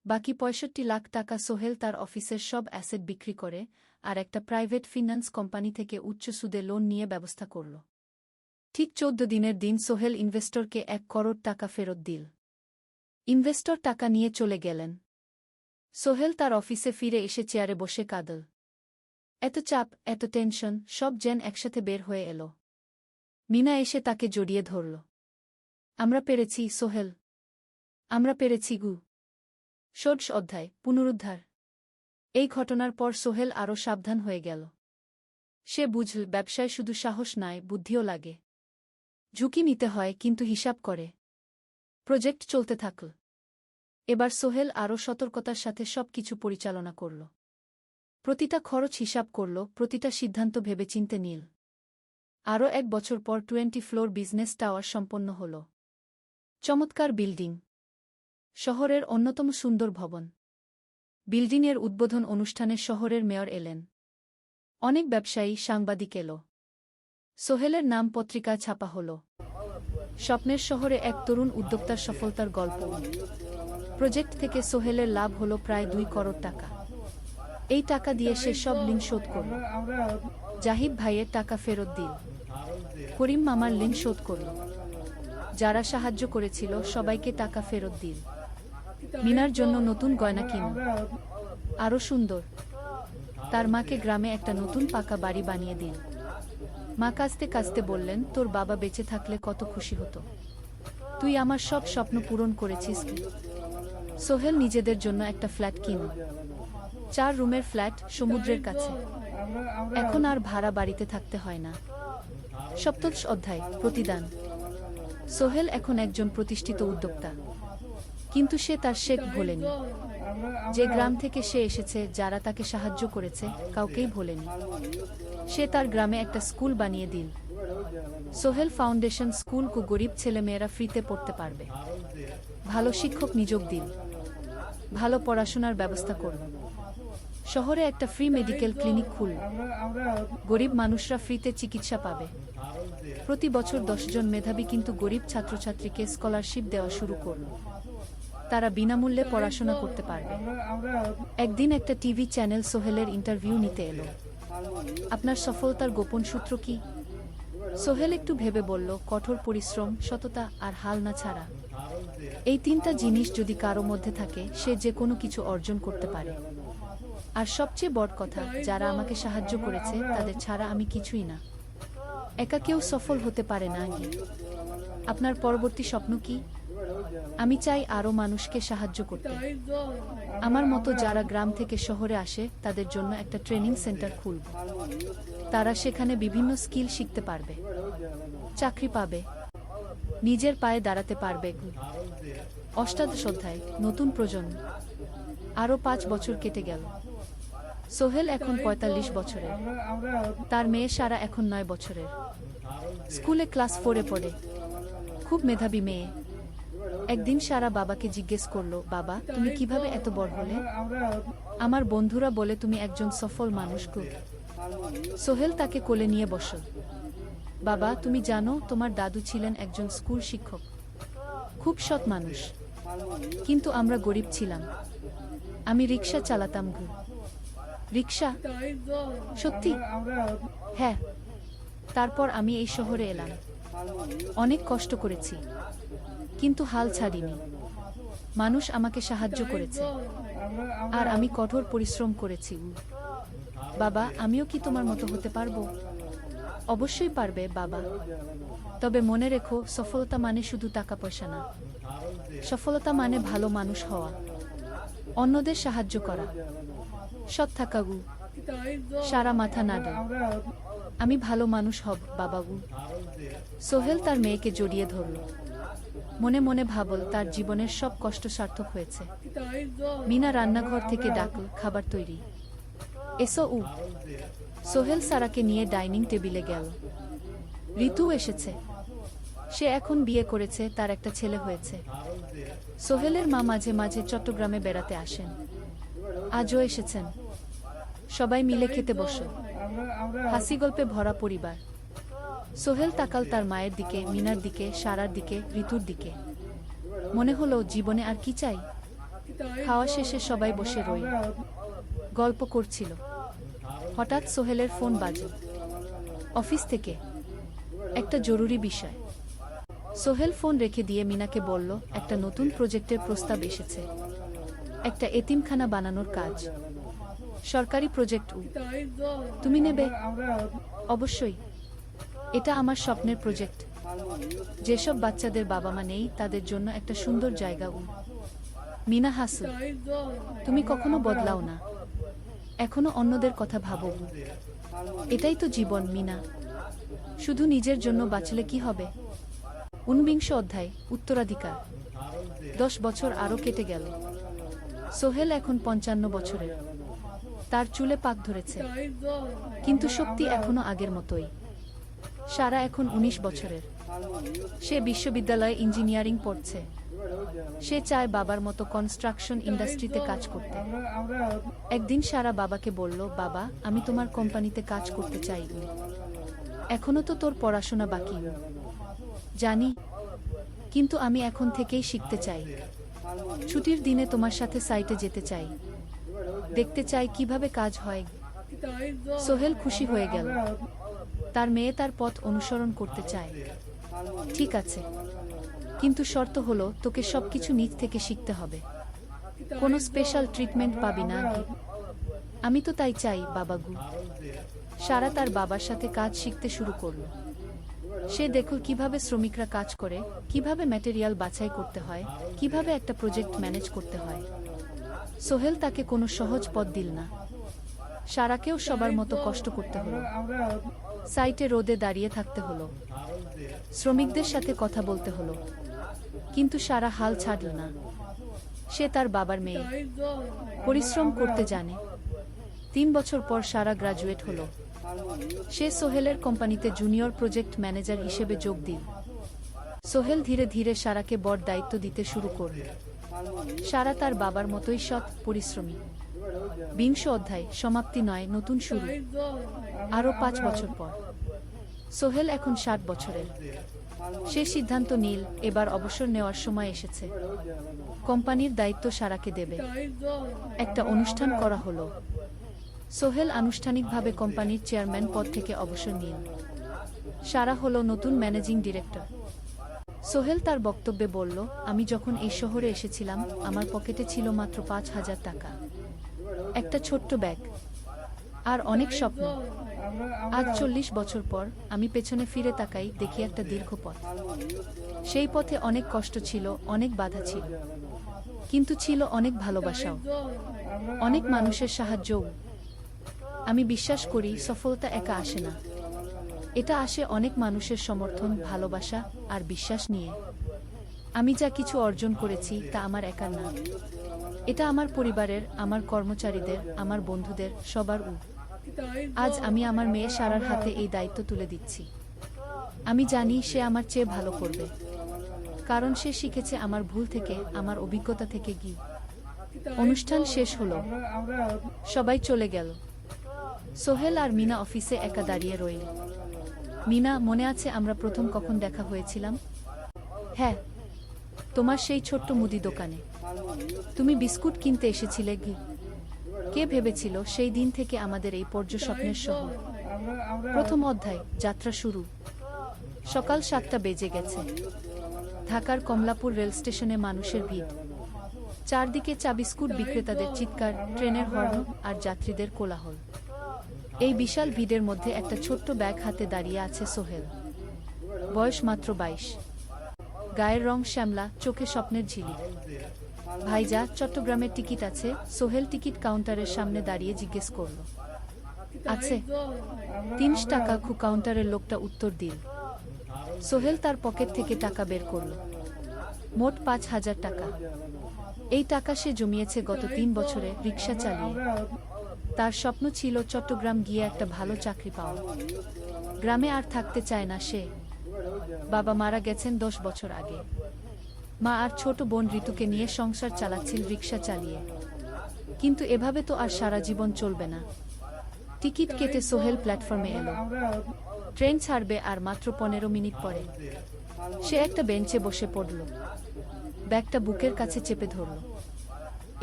বাকি 65 লাখ টাকা সোহেল তার অফিসের সব অ্যাসেট বিক্রি করে আর একটা প্রাইভেট ফিন্যান্স কোম্পানি থেকে উচ্চ সুদে লোন নিয়ে ব্যবস্থা করল। ঠিক 14 দিনের দিন সোহেল ইনভেস্টরকে 1 কোটি টাকা ফেরত দিল। ইনভেস্টর টাকা নিয়ে চলে গেলেন। সোহেল তার অফিসে ফিরে এসে চেয়ারে বসে কাঁদল। এত চাপ, এত টেনশন, সব যেন একসাথে বের হয়ে এলো। মিনা এসে তাকে জড়িয়ে ধরল। আমরা পেরেছি সোহেল, আমরা পেরেছি গু। ষোড়শ অধ্যায়, পুনরুদ্ধার। এই ঘটনার পর সোহেল আরও সাবধান হয়ে গেল। সে বুঝল ব্যবসায় শুধু সাহস নয়, বুদ্ধিও লাগে। ঝুঁকি নিতে হয়, কিন্তু হিসাব করে। প্রজেক্ট চলতে থাকল। এবার সোহেল আরও সতর্কতার সাথে সবকিছু পরিচালনা করল। প্রতিটা খরচ হিসাব করল, প্রতিটা সিদ্ধান্ত ভেবেচিন্তে নিল। আরও 1 বছর পর 20 ফ্লোর বিজনেস টাওয়ার সম্পন্ন হল। চমৎকার বিল্ডিং, শহরের অন্যতম সুন্দর ভবন। বিল্ডিংয়ের উদ্বোধন অনুষ্ঠানে শহরের মেয়র এলেন। অনেক ব্যবসায়ী, সাংবাদিক এলো। সোহেলের নাম পত্রিকা ছাপা হল। স্বপ্নের শহরে এক তরুণ উদ্যোক্তার সফলতার গল্প। প্রজেক্ট থেকে সোহেলের লাভ হল প্রায় 2 কোটি টাকা। এই টাকা দিয়ে সে সব ঋণ শোধ করল। জাহিদ ভাইয়ের টাকা ফেরত দিল। করিম মামার ঋণ শোধ করল। যারা সাহায্য করেছিল সবাইকে টাকা ফেরত দিল। মিনার জন্য নতুন গয়না কিনল, আরও সুন্দর। তার মাকে গ্রামে একটা নতুন পাকা বাড়ি বানিয়ে দিল। মা কাঁদতে কাঁদতে বললেন, তোর বাবা বেঁচে থাকলে কত খুশি হতো। তুই আমার সব স্বপ্ন পূরণ করেছিস। সোহেল নিজেদের জন্য একটা ফ্ল্যাট কিনল। 4 রুমের ফ্ল্যাট, সমুদ্রের কাছে। এখন আর ভাড়া বাড়িতে থাকতে হয় না। সপ্তদশ অধ্যায়, প্রতিদান। সোহেল এখন একজন প্রতিষ্ঠিত উদ্যোক্তা। কিন্তু সে তার শেখ ভোলেনি। যে গ্রাম থেকে সে এসেছে, যারা তাকে সাহায্য করেছে, কাউকেই ভোলেনি। সে তার গ্রামে একটা স্কুল বানিয়ে দিল। সোহেল ফাউন্ডেশন স্কুল কো গরিব ছেলেমেয়েরা ফ্রিতে পড়তে পারবে। ভালো শিক্ষক নিযোগ দিল। ভালো পড়াশোনার ব্যবস্থা করল। শহরে একটা ফ্রি মেডিকেল ক্লিনিক খুলল। গরিব মানুষরা ফ্রিতে চিকিৎসা পাবে। প্রতি বছর 10 জন মেধাবী কিন্তু গরিব ছাত্রছাত্রীকে স্কলারশিপ দেওয়া শুরু করল। তারা বিনামূল্যে পড়াশোনা করতে পারবে। একদিন একটা টিভি চ্যানেল সোহেলের ইন্টারভিউ নিতে এলো। আপনার সফলতার গোপন সূত্র কি? সোহেল একটু ভেবে বলল, কঠোর পরিশ্রম, সততা আর হাল না ছাড়া। এই 3টা জিনিস যদি কারো মধ্যে থাকে, সে যে কোনো কিছু অর্জন করতে পারে। আর সবচেয়ে বড় কথা, যারা আমাকে সাহায্য করেছে তাদের ছাড়া আমি কিছুই না। একা কেউ সফল হতে পারে না। আপনার পরবর্তী স্বপ্ন কি? আমি চাই আরও মানুষকে সাহায্য করতে। আমার মতো যারা গ্রাম থেকে শহরে আসে, তাদের জন্য একটা ট্রেনিং সেন্টার খুলব। তারা সেখানে বিভিন্ন স্কিল শিখতে পারবে, চাকরি পাবে, নিজের পায়ে দাঁড়াতে পারবে। অষ্টাদশ অধ্যায়, নতুন প্রজন্ম। আরও 5 বছর কেটে গেল। সোহেল এখন 45 বছরের। তার মেয়ে সারা এখন 9 বছরের। স্কুলে ক্লাস 4-এ পড়ে। খুব মেধাবী মেয়ে। একদিন সারা বাবাকে জিজ্ঞেস করল, বাবা, তুমি কিভাবে এত বড় হলে? আমার বন্ধুরা বলে তুমি একজন সফল মানুষ গো। সোহেল তাকে কোলে নিয়ে বসল। বাবা, তুমি জানো, তোমার দাদু ছিলেন একজন স্কুল শিক্ষক, খুব সৎ মানুষ। কিন্তু আমরা গরিব ছিলাম। আমি রিক্সা চালাতাম গো। রিক্সা? সত্যি? হ্যাঁ। তারপর আমি এই শহরে এলাম। অনেক কষ্ট করেছি, কিন্তু হাল ছাড়িনি। মানুষ আমাকে সাহায্য করেছে, আর আমি কঠোর পরিশ্রম করেছি। বাবা, আমিও কি তোমার মতো হতে পারবো? অবশ্যই পারবে বাবা। তবে মনে রেখো, সফলতা মানে শুধু টাকা পয়সা না। সফলতা মানে ভালো মানুষ হওয়া, অন্যদের সাহায্য করা, সৎ থাকা গু। সারা মাথা নাড়ল। আমি ভালো মানুষ হব বাবাগু। সোহেল তার মেয়েকে জড়িয়ে ধরল। মনে মনে ভাবল, তার জীবনের সব কষ্ট সার্থক হয়েছে। মিনা রান্নাঘর থেকে ডাকল, খাবার তৈরি। এসো উ। সোহেল সারাকে নিয়ে ডাইনিং টেবিলে গেল। ঋতু এসেছে। সে এখন বিয়ে করেছে, তার একটা ছেলে হয়েছে। সোহেলের মা মাঝে মাঝে চট্টগ্রামে বেড়াতে আসেন। আজও এসেছেন। সবাই মিলে খেতে বসো। হাসি গল্পে ভরা পরিবার। সোহেল তাকাল তার মায়ের দিকে, মিনার দিকে, সারার দিকে, ঋতুর দিকে। মনে হলো জীবনে আর কি চাই। খাওয়া শেষে সবাই বসে রইল, গল্প করছিল। হঠাৎ সোহেলের ফোন বাজে। অফিস থেকে একটা জরুরি বিষয়। সোহেল ফোন রেখে দিয়ে মিনাকে বলল, একটা নতুন প্রজেক্টের প্রস্তাব এসেছে। একটা এতিমখানা বানানোর কাজ, সরকারি প্রজেক্ট। তুমি নেবে? অবশ্যই, এটা আমার স্বপ্নের প্রজেক্ট। যেসব বাচ্চাদের বাবা মা নেই তাদের জন্য একটা সুন্দর জায়গা। মিনা হাসল। তুমি কখনো বদলাও না, এখনো অন্যদের কথা ভাবো। এটাই তো জীবন মিনা, শুধু নিজের জন্য বাঁচলে কি হবে। 49 অধ্যায়, উত্তরাধিকার। 10 বছর আরও কেটে গেল। সোহেল এখন 55 বছরের। তার চুলে পাক ধরেছে, কিন্তু শক্তি এখনো আগের মতোই। সারা এখন 19 বছরের। সে বিশ্ববিদ্যালয়ে ইঞ্জিনিয়ারিং পড়ছে। সে চায় বাবার মতো কনস্ট্রাকশন ইন্ডাস্ট্রিতে কাজ করতে। একদিন সারা বাবাকে বলল, বাবা, আমি তোমার কোম্পানিতে কাজ করতে চাই। এখনো তো তোর পড়াশোনা বাকি। জানি, কিন্তু আমি এখন থেকেই শিখতে চাই। ছুটির দিনে তোমার সাথে সাইটে যেতে চাই, দেখতে চাই কিভাবে কাজ হয়। সোহেল খুশি হয়ে গেল। তার মেয়ে তার পথ অনুসরণ করতে চায়। ঠিক আছে, কিন্তু শর্ত হলো তোকে সবকিছু নিজ থেকে শিখতে হবে। কোনো স্পেশাল ট্রিটমেন্ট পাবি না। আমি তো তাই চাই বাবাগু। সারা তার বাবার সাথে কাজ শিখতে শুরু করল। সে দেখল কিভাবে শ্রমিকরা কাজ করে, কিভাবে ম্যাটেরিয়াল বাছাই করতে হয়, কিভাবে একটা প্রজেক্ট ম্যানেজ করতে হয়। সোহেল তাকে কোনো সহজ পথ দিল না। সারাকেও সবার মতো কষ্ট করতে হলো। সাইটে রোদে দাঁড়িয়ে থাকতে হলো, শ্রমিকদের সাথে কথা বলতে হলো, কিন্তু সারা হাল ছাড়ল না। সে তার বাবার মেয়ে, পরিশ্রম করতে জানে। 3 বছর পর সারা গ্রাজুয়েট হলো। সে সোহেলের কোম্পানিতে জুনিয়র প্রজেক্ট ম্যানেজার হিসেবে যোগ দিল। সোহেল ধীরে ধীরে সারাকে বড় দায়িত্ব দিতে শুরু করল। সারা তার বাবার মতোই সৎ, পরিশ্রমী। 20 অধ্যায়, সমাপ্তি নয়, নতুন শুরু। আরও 5 বছর পর সোহেল এখন 60 বছরের। সে সিদ্ধান্ত নিল, এবার অবসর নেওয়ার সময় এসেছে। কোম্পানির দায়িত্ব সারাকে দেবে। একটা অনুষ্ঠান করা হলো। সোহেল আনুষ্ঠানিকভাবে কোম্পানির চেয়ারম্যান পদ থেকে অবসর নিল। সারা হলো নতুন ম্যানেজিং ডিরেক্টর। সোহেল তার বক্তব্যে বলল, আমি যখন এই শহরে এসেছিলাম আমার পকেটে ছিল মাত্র 5,000 টাকা, একটা ছোট্ট ব্যাগ, আর অনেক স্বপ্ন। আজ 40 বছর পর আমি পেছনে ফিরে তাকাই, দেখি একটা দীর্ঘ পথ। সেই পথে অনেক কষ্ট ছিল, অনেক বাধা ছিল, কিন্তু ছিল অনেক ভালোবাসাও, অনেক মানুষের সাহায্যও। আমি বিশ্বাস করি সফলতা একা আসে না, এটা আসে অনেক মানুষের সমর্থন, ভালোবাসা আর বিশ্বাস নিয়ে। আমি যা কিছু অর্জন করেছি তা আমার একার না, এটা আমার পরিবারের, আমার কর্মচারীদের, আমার বন্ধুদের, সবার। আজ আমি আমার মেয়ে সারার হাতে এই দায়িত্ব তুলে দিচ্ছি। আমি জানি সে আমার চেয়ে ভালো করবে, কারণ সে শিখেছে আমার ভুল থেকে, আমার অভিজ্ঞতা থেকে। অনুষ্ঠান শেষ হলো, সবাই চলে গেল। সোহেল আর মিনা অফিসে একা দাঁড়িয়ে রইল। মিনা, মনে আছে আমরা প্রথম কখন দেখা হয়েছিলাম? হ্যাঁ, তোমার সেই ছোট্ট মুদি দোকানে। তুমি বিস্কুট কিনতে এসেছিলে। কে ভেবেছিল সেই দিন থেকে আমাদের এই পর্যস্বপ্নের শহর। প্রথম অধ্যায়, যাত্রা শুরু। সকাল 7টা বেজে গেছে। ঢাকার কমলাপুর রেল স্টেশনে মানুষের ভিড়। চারদিকে চা বিস্কুট বিক্রেতাদের চিৎকার, ট্রেনের হর্ন আর যাত্রীদের কোলাহল। এই বিশাল ভিড়ের মধ্যে একটা ছোট্ট ব্যাগ হাতে দাঁড়িয়ে আছে সোহেল। বয়স মাত্র 22। গায়ের রং শ্যামলা, চোখে স্বপ্নের ঝিলিক। ভাইজা, চট্টগ্রামের টিকিট আছে? সোহেল টিকিট কাউন্টারের সামনে দাঁড়িয়ে জিজ্ঞেস করল। আছে। 30 টাকা। কাউন্টারের লোকটা উত্তর দিল। সোহেল তার পকেট থেকে টাকা বের করল। মোট 5,000 টাকা। এই টাকা সে জমিয়েছে গত 3 বছরে রিক্সা চালিয়ে। তার স্বপ্ন ছিল চট্টগ্রাম গিয়ে একটা ভালো চাকরি পাওয়া। গ্রামে আর থাকতে চায় না সে। বাবা মারা গেছেন 10 বছর আগে। মা আর ছোট বোন ঋতুকে নিয়ে সংসার চালাচ্ছিল রিক্সা চালিয়ে। কিন্তু এভাবে তো আর সারা জীবন চলবে না। টিকিট কেটে সোহেল প্ল্যাটফর্মে এলো। ট্রেন ছাড়বে আর মাত্র 15 মিনিট পরে। সে একটা বেঞ্চে বসে পড়ল, ব্যাগটা বুকের কাছে চেপে ধরল।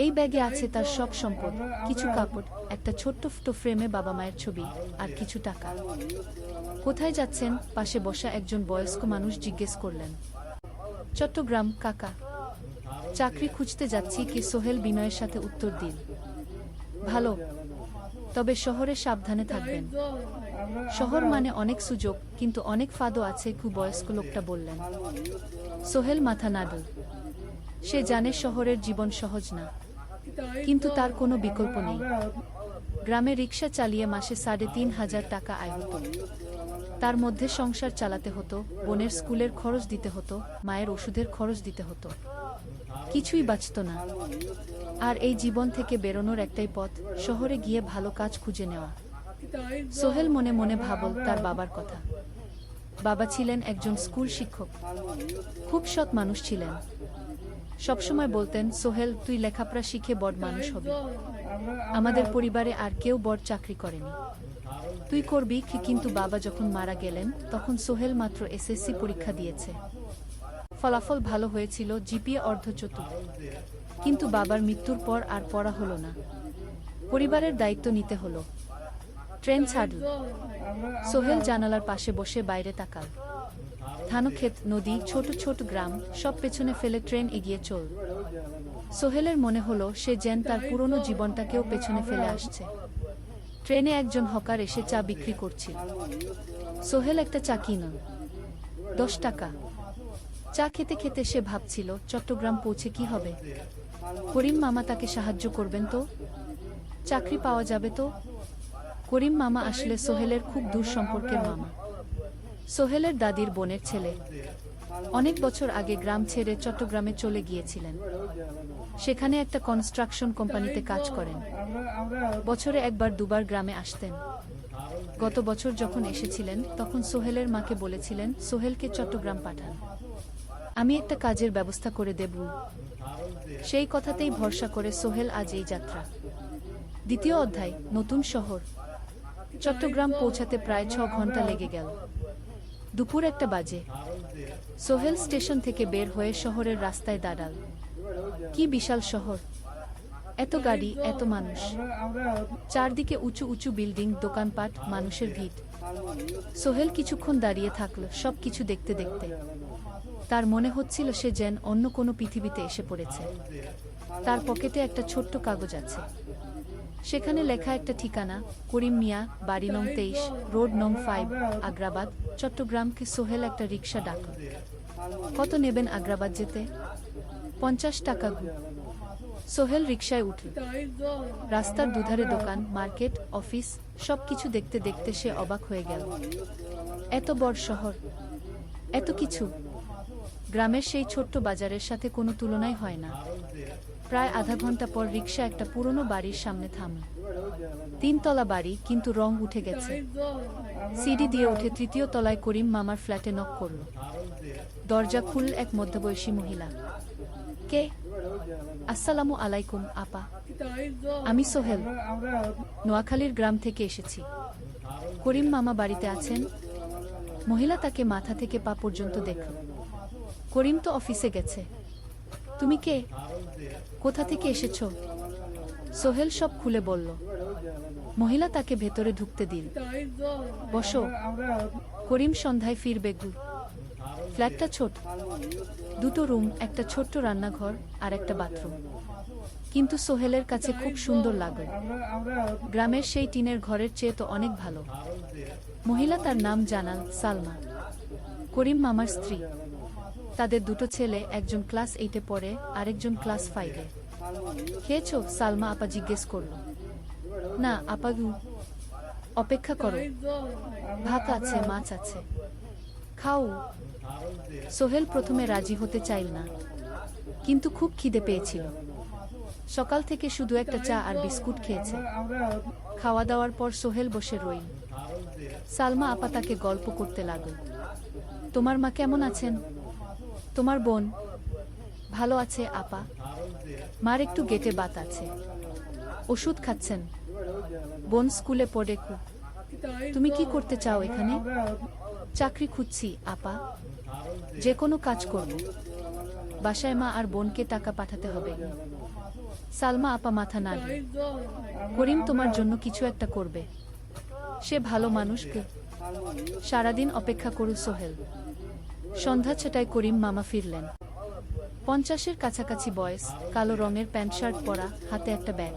এই ব্যাগে আছে তার সব সম্পদ, কিছু কাপড়, একটা ছোট্ট ফটো ফ্রেমে বাবা মায়ের ছবি, আর কিছু টাকা। কোথায় যাচ্ছেন? পাশে বসা একজন বয়স্ক মানুষ জিজ্ঞেস করলেন। চট্টগ্রাম কাকা। চাকরি খুঁজতে যাচ্ছি কি? সোহেল বিনয়ের সাথে উত্তর দিল। ভালো, তবে শহরে সাবধানে থাকবেন। শহর মানে অনেক সুযোগ, কিন্তু অনেক ফাঁদও আছে, বয়স্ক লোকটা বললেন। সোহেল মাথা নাড়ল। সে জানে শহরের জীবন সহজ না, কিন্তু তার কোনো বিকল্প নেই। গ্রামে রিকশা চালিয়ে মাসে ৩,৫০০ টাকা আয় হতো। তার মধ্যে সংসার চালাতে হতো, বোনের স্কুলের খরচ দিতে হতো, মায়ের ওষুধের খরচ দিতে হতো। কিছুই বাঁচত না। আর এই জীবন থেকে বেরোনোর একটাই পথ, শহরে গিয়ে ভালো কাজ খুঁজে নেওয়া। সোহেল মনে মনে ভাবল তার বাবার কথা। বাবা ছিলেন একজন স্কুল শিক্ষক, খুব সৎ মানুষ ছিলেন। সবসময় বলতেন, সোহেল, তুই লেখাপড়া শিখে বড় মানুষ হবি। আমাদের পরিবারে আর কেউ বড় চাকরি করেনি, তুই করবি। কিন্তু বাবা যখন মারা গেলেন, তখন সোহেল মাত্র এসএসসি পরীক্ষা দিয়েছে। ফলাফল ভালো হয়েছিল, জিপিএ অর্ধচতুর। কিন্তু বাবার মৃত্যুর পর আর পড়া হলো না। পরিবারের দায়িত্ব নিতে হলো। ট্রেন ছাড়ল। সোহেল জানালার পাশে বসে বাইরে তাকাল। ধানক্ষেত, নদী, ছোট ছোট গ্রাম, সব পেছনে ফেলে ট্রেন এগিয়ে চল। সোহেলের মনে হলো সে যেন তার পুরনো জীবনটাকেও পেছনে ফেলে আসছে। ট্রেনে একজন হকার এসে চা বিক্রি করছিল। সোহেল একটা চা কিনল, 10 টাকা। চা খেতে খেতে সে ভাবছিল, চট্টগ্রাম পৌঁছে কি হবে? করিম মামা তাকে সাহায্য করবেন তো? চাকরি পাওয়া যাবে তো? করিম মামা আসলে সোহেলের খুব দূর সম্পর্কের মামা। সোহেলের দাদির বোনের ছেলে। অনেক বছর আগে গ্রাম ছেড়ে চট্টগ্রামে চলে গিয়েছিলেন। সেখানে একটা কনস্ট্রাকশন কোম্পানিতে কাজ করেন। বছরে একবার দুবার গ্রামে আসতেন। গত বছর যখন এসেছিলেন, তখন সোহেলের মাকে বলেছিলেন, সোহেলকে চট্টগ্রাম পাঠান, আমি একটা কাজের ব্যবস্থা করে দেব। সেই কথাতেই ভরসা করে সোহেল আজ এই যাত্রা। দ্বিতীয় অধ্যায়, নতুন শহর। চট্টগ্রাম পৌঁছাতে প্রায় 6 ঘন্টা লেগে গেল। দুপুর 1টা বাজে। সোহেল স্টেশন থেকে বের হয়ে শহরের রাস্তায় দাঁড়াল। কি বিশাল শহর! এত গাড়ি, এত মানুষ। চারদিকে উঁচু উঁচু বিল্ডিং, দোকানপাট, মানুষের ভিড়। সোহেল কিছুক্ষণ দাঁড়িয়ে থাকল, সব কিছু দেখতে দেখতে। তার মনে হচ্ছিল সে যেন অন্য কোনো পৃথিবীতে এসে পড়েছে। তার পকেটে একটা ছোট্ট কাগজ আছে। সেখানে লেখা একটা ঠিকানা, করিম মিয়া, বাড়ি নং 23, রোড নং 5, আগ্রাবাদ, চট্টগ্রামকে। সোহেল একটা রিকশা ডাকল। কত নেবেন আগ্রাবাদ যেতে? 50 টাকা। সোহেল রিকশায় উঠল। রাস্তার দুধারে দোকান, মার্কেট, অফিস, সবকিছু দেখতে দেখতে সে অবাক হয়ে গেল। এত বড় শহর, এত কিছু। গ্রামের সেই ছোট্ট বাজারের সাথে কোনো তুলনাই হয় না। প্রায় আধা ঘন্টা পর রিকশা একটা পুরনো বাড়ির সামনে থামল। 3 তলা বাড়ি, কিন্তু রং উঠে গেছে। সিঁড়ি দিয়ে উঠে 3য় তলায় করিম মামার ফ্ল্যাটে নক করল। দরজা খুলল এক মধ্যবয়সী মহিলা। কে? আসসালামু আলাইকুম আপা, আমি সোহেল, নোয়াখালীর গ্রাম থেকে এসেছি। করিম মামা বাড়িতে আছেন? মহিলা তাকে মাথা থেকে পা পর্যন্ত দেখল। করিম তো অফিসে গেছে। তুমি কে? কোথা থেকে এসেছ? সোহেল সব খুলে বলল। মহিলা তাকে ভেতরে ঢুকতে দিল। বসো। করিম সন্ধ্যায় ফিরবে। ফ্ল্যাটটা ছোট, 2টো রুম, একটা ছোট্ট রান্নাঘর আর একটা বাথরুম। কিন্তু সোহেলের কাছে খুব সুন্দর লাগল। গ্রামের সেই টিনের ঘরের চেয়ে তো অনেক ভালো। মহিলা তার নাম জানাল, সালমা, করিম মামার স্ত্রী। তাদের 2টো ছেলে, একজন ক্লাস 8-এ পড়ে, আরেকজন ক্লাস 5-এ। খেয়েছো? সালমা আপা জিজ্ঞেস করল। না আপা, অপেক্ষা করো, ভাত আছে, মাছ আছে, খাও। সোহেল প্রথমে রাজি হতে চাইল না, কিন্তু খুব খিদে পেয়েছিল। সকাল থেকে শুধু একটা চা আর বিস্কুট খেয়েছে। খাওয়া দাওয়ার পর সোহেল বসে রইল। সালমা আপা তাকে গল্প করতে লাগল। তোমার মা কেমন আছেন? তোমার বোন? ভালো আছে আপা, মার একটু গেটে বাত আছে, ওষুধ খাচ্ছেন। বোন স্কুলে পড়ে। তুমি কি করতে চাও এখানে? চাকরি খুঁজছি আপা, যে কোনো কাজ করব। বাসায় মা আর বোনকে টাকা পাঠাতে হবে। সালমা আপা মাথা নাড়ল। করিম তোমার জন্য কিছু একটা করবে, সে ভালো মানুষকে। সারাদিন অপেক্ষা করু সোহেল। সন্ধ্যা ছটায় করিম মামা ফিরলেন। 50-এর কাছাকাছি বয়স, কালো রঙের প্যান্ট শার্ট পরা, হাতে একটা ব্যাগ।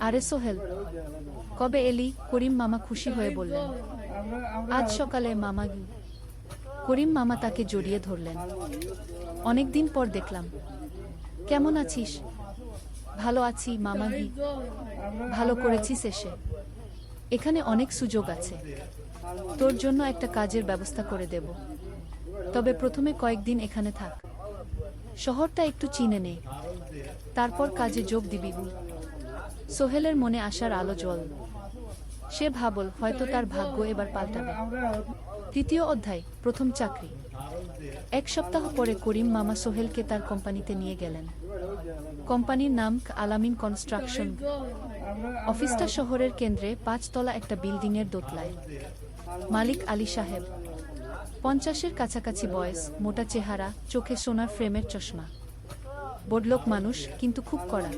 আরে সোহেল, কবে এলি? করিম মামা খুশি হয়ে বললেন। আজ সকালে মামা। করিম মামা তাকে জড়িয়ে ধরলেন। অনেকদিন পর দেখলাম। কেমন আছিস? ভালো আছি মামা। ভালো করেছিস এসে। এখানে অনেক সুযোগ আছে, তোর জন্য একটা কাজের ব্যবস্থা করে দেব। তবে প্রথমে কয়েকদিন এখানে থাক, শহরটা একটু চিনে নে, তারপর কাজে যোগ দিবি। সোহেলের মনে আসার আলো জ্বল। সে ভাবল হয়তো তার ভাগ্য এবার পাল্টাবে। তৃতীয় অধ্যায়, প্রথম চাকরি। এক সপ্তাহ পরে করিম মামা সোহেলকে তার কোম্পানিতে নিয়ে গেলেন। কোম্পানির নাম আলামিন কনস্ট্রাকশন। অফিসটা শহরের কেন্দ্রে, 5 তলা একটা বিল্ডিংয়ের দোতলায়। মালিক আলী সাহেব, 50-এর কাছাকাছি বয়স, মোটা চেহারা, চোখে সোনার ফ্রেমের চশমা। বড়লোক মানুষ, কিন্তু খুব কড়া।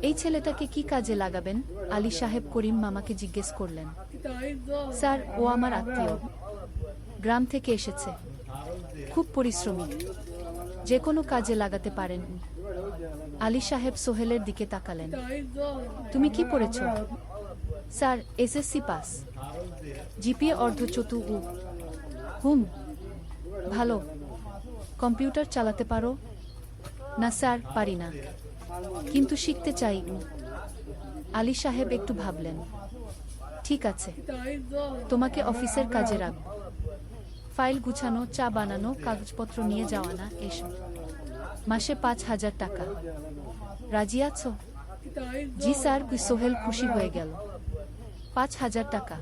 এই ছেলেটাকে কি কাজে লাগাবেন? আলী সাহেব করিম মামাকে জিজ্ঞেস করলেন। স্যার, ও আমার আত্মীয়, গ্রাম থেকে এসেছে, খুব পরিশ্রমী, যে কোনো কাজে লাগাতে পারেন। আলী সাহেব সোহেলের দিকে তাকালেন। তুমি কি পড়েছ? স্যার, এসএসসি পাস, জিপিএ অর্ধচতু। হুম, ভালো। কম্পিউটার চালাতে পারো? না স্যার, পারি না, কিন্তু শিখতে চাই। আলী সাহেব একটু ভাবলেন। ঠিক আছে, তোমাকে অফিসের কাজে রাখব। ফাইল গুছানো, চা বানানো, কাগজপত্র নিয়ে যাওয়া, না এসব। মাসে 5,000 টাকা। রাজি আছো? জি স্যার। সোহেল খুশি হয়ে গেল। 5,000 টাকা?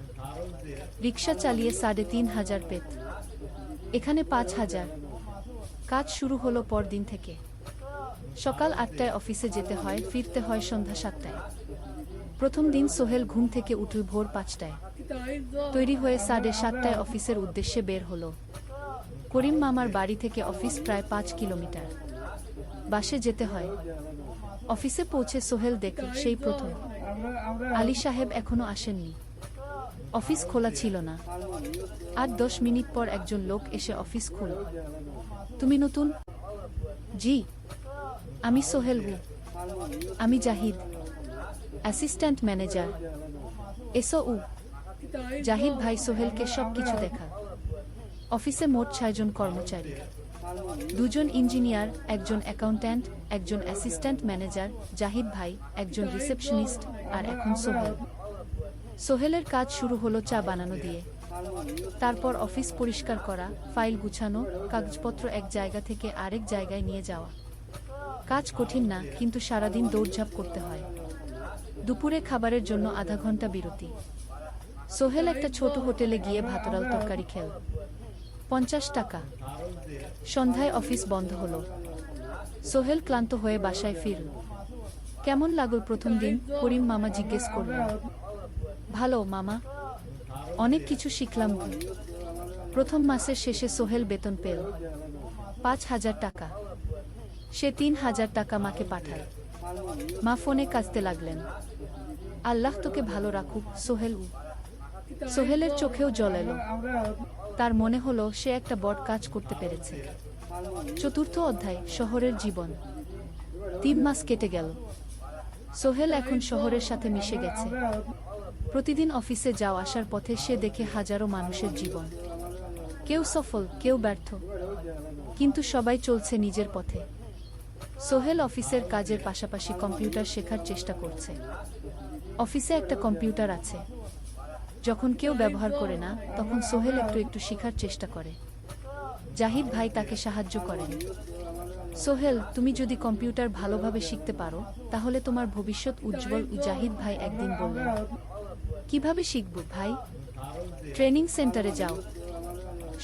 রিক্সা চালিয়ে 3,500 পেত। এখানে 5,000। কাজ শুরু হলো পরদিন থেকে। সকাল 8টায় অফিসে যেতে হয়, ফিরতে হয় সন্ধ্যা 7টায়। প্রথম দিন সোহেল ঘুম থেকে উঠল ভোর 5টায়। তৈরি হয়ে 7:30টায় অফিসের উদ্দেশ্যে বের হলো। করিম মামার বাড়ি থেকে অফিস প্রায় 5 কিলোমিটার। বাসে যেতে হয়। অফিসে পৌঁছে সোহেল দেখল সেই প্রথম আলী সাহেব এখনো আসেননি। অফিস খোলা ছিল না। আর 10 মিনিট পর একজন লোক এসে অফিস খুলল। তুমি নতুন? জি, আমি সোহেল। আমি জাহিদ, অ্যাসিস্ট্যান্ট ম্যানেজার। এসো। জাহিদ ভাই সোহেলকে সবকিছু দেখাল। অফিসে মোট 6 জন কর্মচারী, 2 জন ইঞ্জিনিয়ার, একজন অ্যাকাউন্ট্যান্ট, একজন অ্যাসিস্ট্যান্ট ম্যানেজার, জাহিদ ভাই, একজন রিসেপশনিস্ট, আর এখন সোহেল। সোহেলের কাজ শুরু হলো চা বানানো দিয়ে। তারপর অফিস পরিষ্কার করা, ফাইল গুছানো, কাগজপত্র এক জায়গা থেকে আরেক জায়গায় নিয়ে যাওয়া। কাজ কঠিন না, কিন্তু সারাদিন দৌড়ঝাঁপ করতে হয়। দুপুরে খাবারের জন্য আধা ঘন্টা বিরতি। সোহেল একটা ছোট হোটেলে গিয়ে ভাতরাল তরকারি খেল। 50 টাকা। সন্ধ্যায় অফিস বন্ধ হলো। সোহেল ক্লান্ত হয়ে বাসায় ফিরল। কেমন লাগল প্রথম দিন? করিম মামা জিজ্ঞেস করলেন। ভালো মামা, অনেক কিছু শিখলাম। প্রথম মাসের শেষে সোহেল বেতন পেল 5,000 টাকা। সে 3,000 টাকা মাকে পাঠাল। মা ফোনে কাঁদতে লাগলেন। আল্লাহ তোকে ভালো রাখুক সোহেল। সোহেলের চোখেও জল এলো। তার মনে হলো সে একটা বড় কাজ করতে পেরেছে। চতুর্থ অধ্যায়, শহরের জীবন। 3 মাস কেটে গেল। সোহেল এখন শহরের সাথে মিশে গেছে। প্রতিদিন অফিসে যাওয়া আসার পথে সে দেখে হাজারো মানুষের জীবন। কেউ সফল, কেউ ব্যর্থ, কিন্তু সবাই চলছে নিজের পথে। সোহেল অফিসের কাজের পাশাপাশি কম্পিউটার শেখার চেষ্টা করছে। অফিসে একটা কম্পিউটার আছে। যখন কেউ ব্যবহার করে না, তখন সোহেল একটু একটু শেখার চেষ্টা করে। জাহিদ ভাই তাকে সাহায্য করেন। সোহেল, তুমি যদি কম্পিউটার ভালোভাবে শিখতে পারো, তাহলে তোমার ভবিষ্যৎ উজ্জ্বল। জাহিদ ভাই একদিন বললেন। কিভাবে শিখব ভাই? ট্রেনিং সেন্টারে যাও,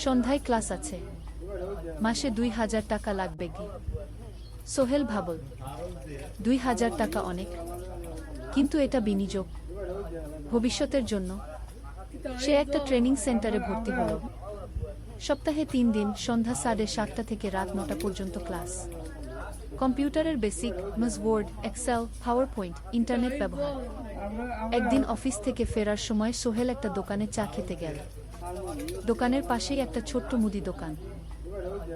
সন্ধ্যায় ক্লাস আছে। মাসে 2,000 টাকা লাগবে কি? সোহেল ভাবল, 2,000 টাকা অনেক, কিন্তু এটা বিনিয়োগ, ভবিষ্যতের জন্য। সে একটা ট্রেনিং সেন্টারে ভর্তি হলো। সপ্তাহে 3 দিন সন্ধ্যা 7:30 থেকে রাত 9টা পর্যন্ত ক্লাস। কম্পিউটারের basic, MS Word, Excel, PowerPoint, internet ব্যবহার। একদিন অফিস থেকে ফেরার সময় সোহেল একটা দোকানে চা খেতে গেল। দোকানের পাশেই একটা ছোট্ট মুদি দোকান।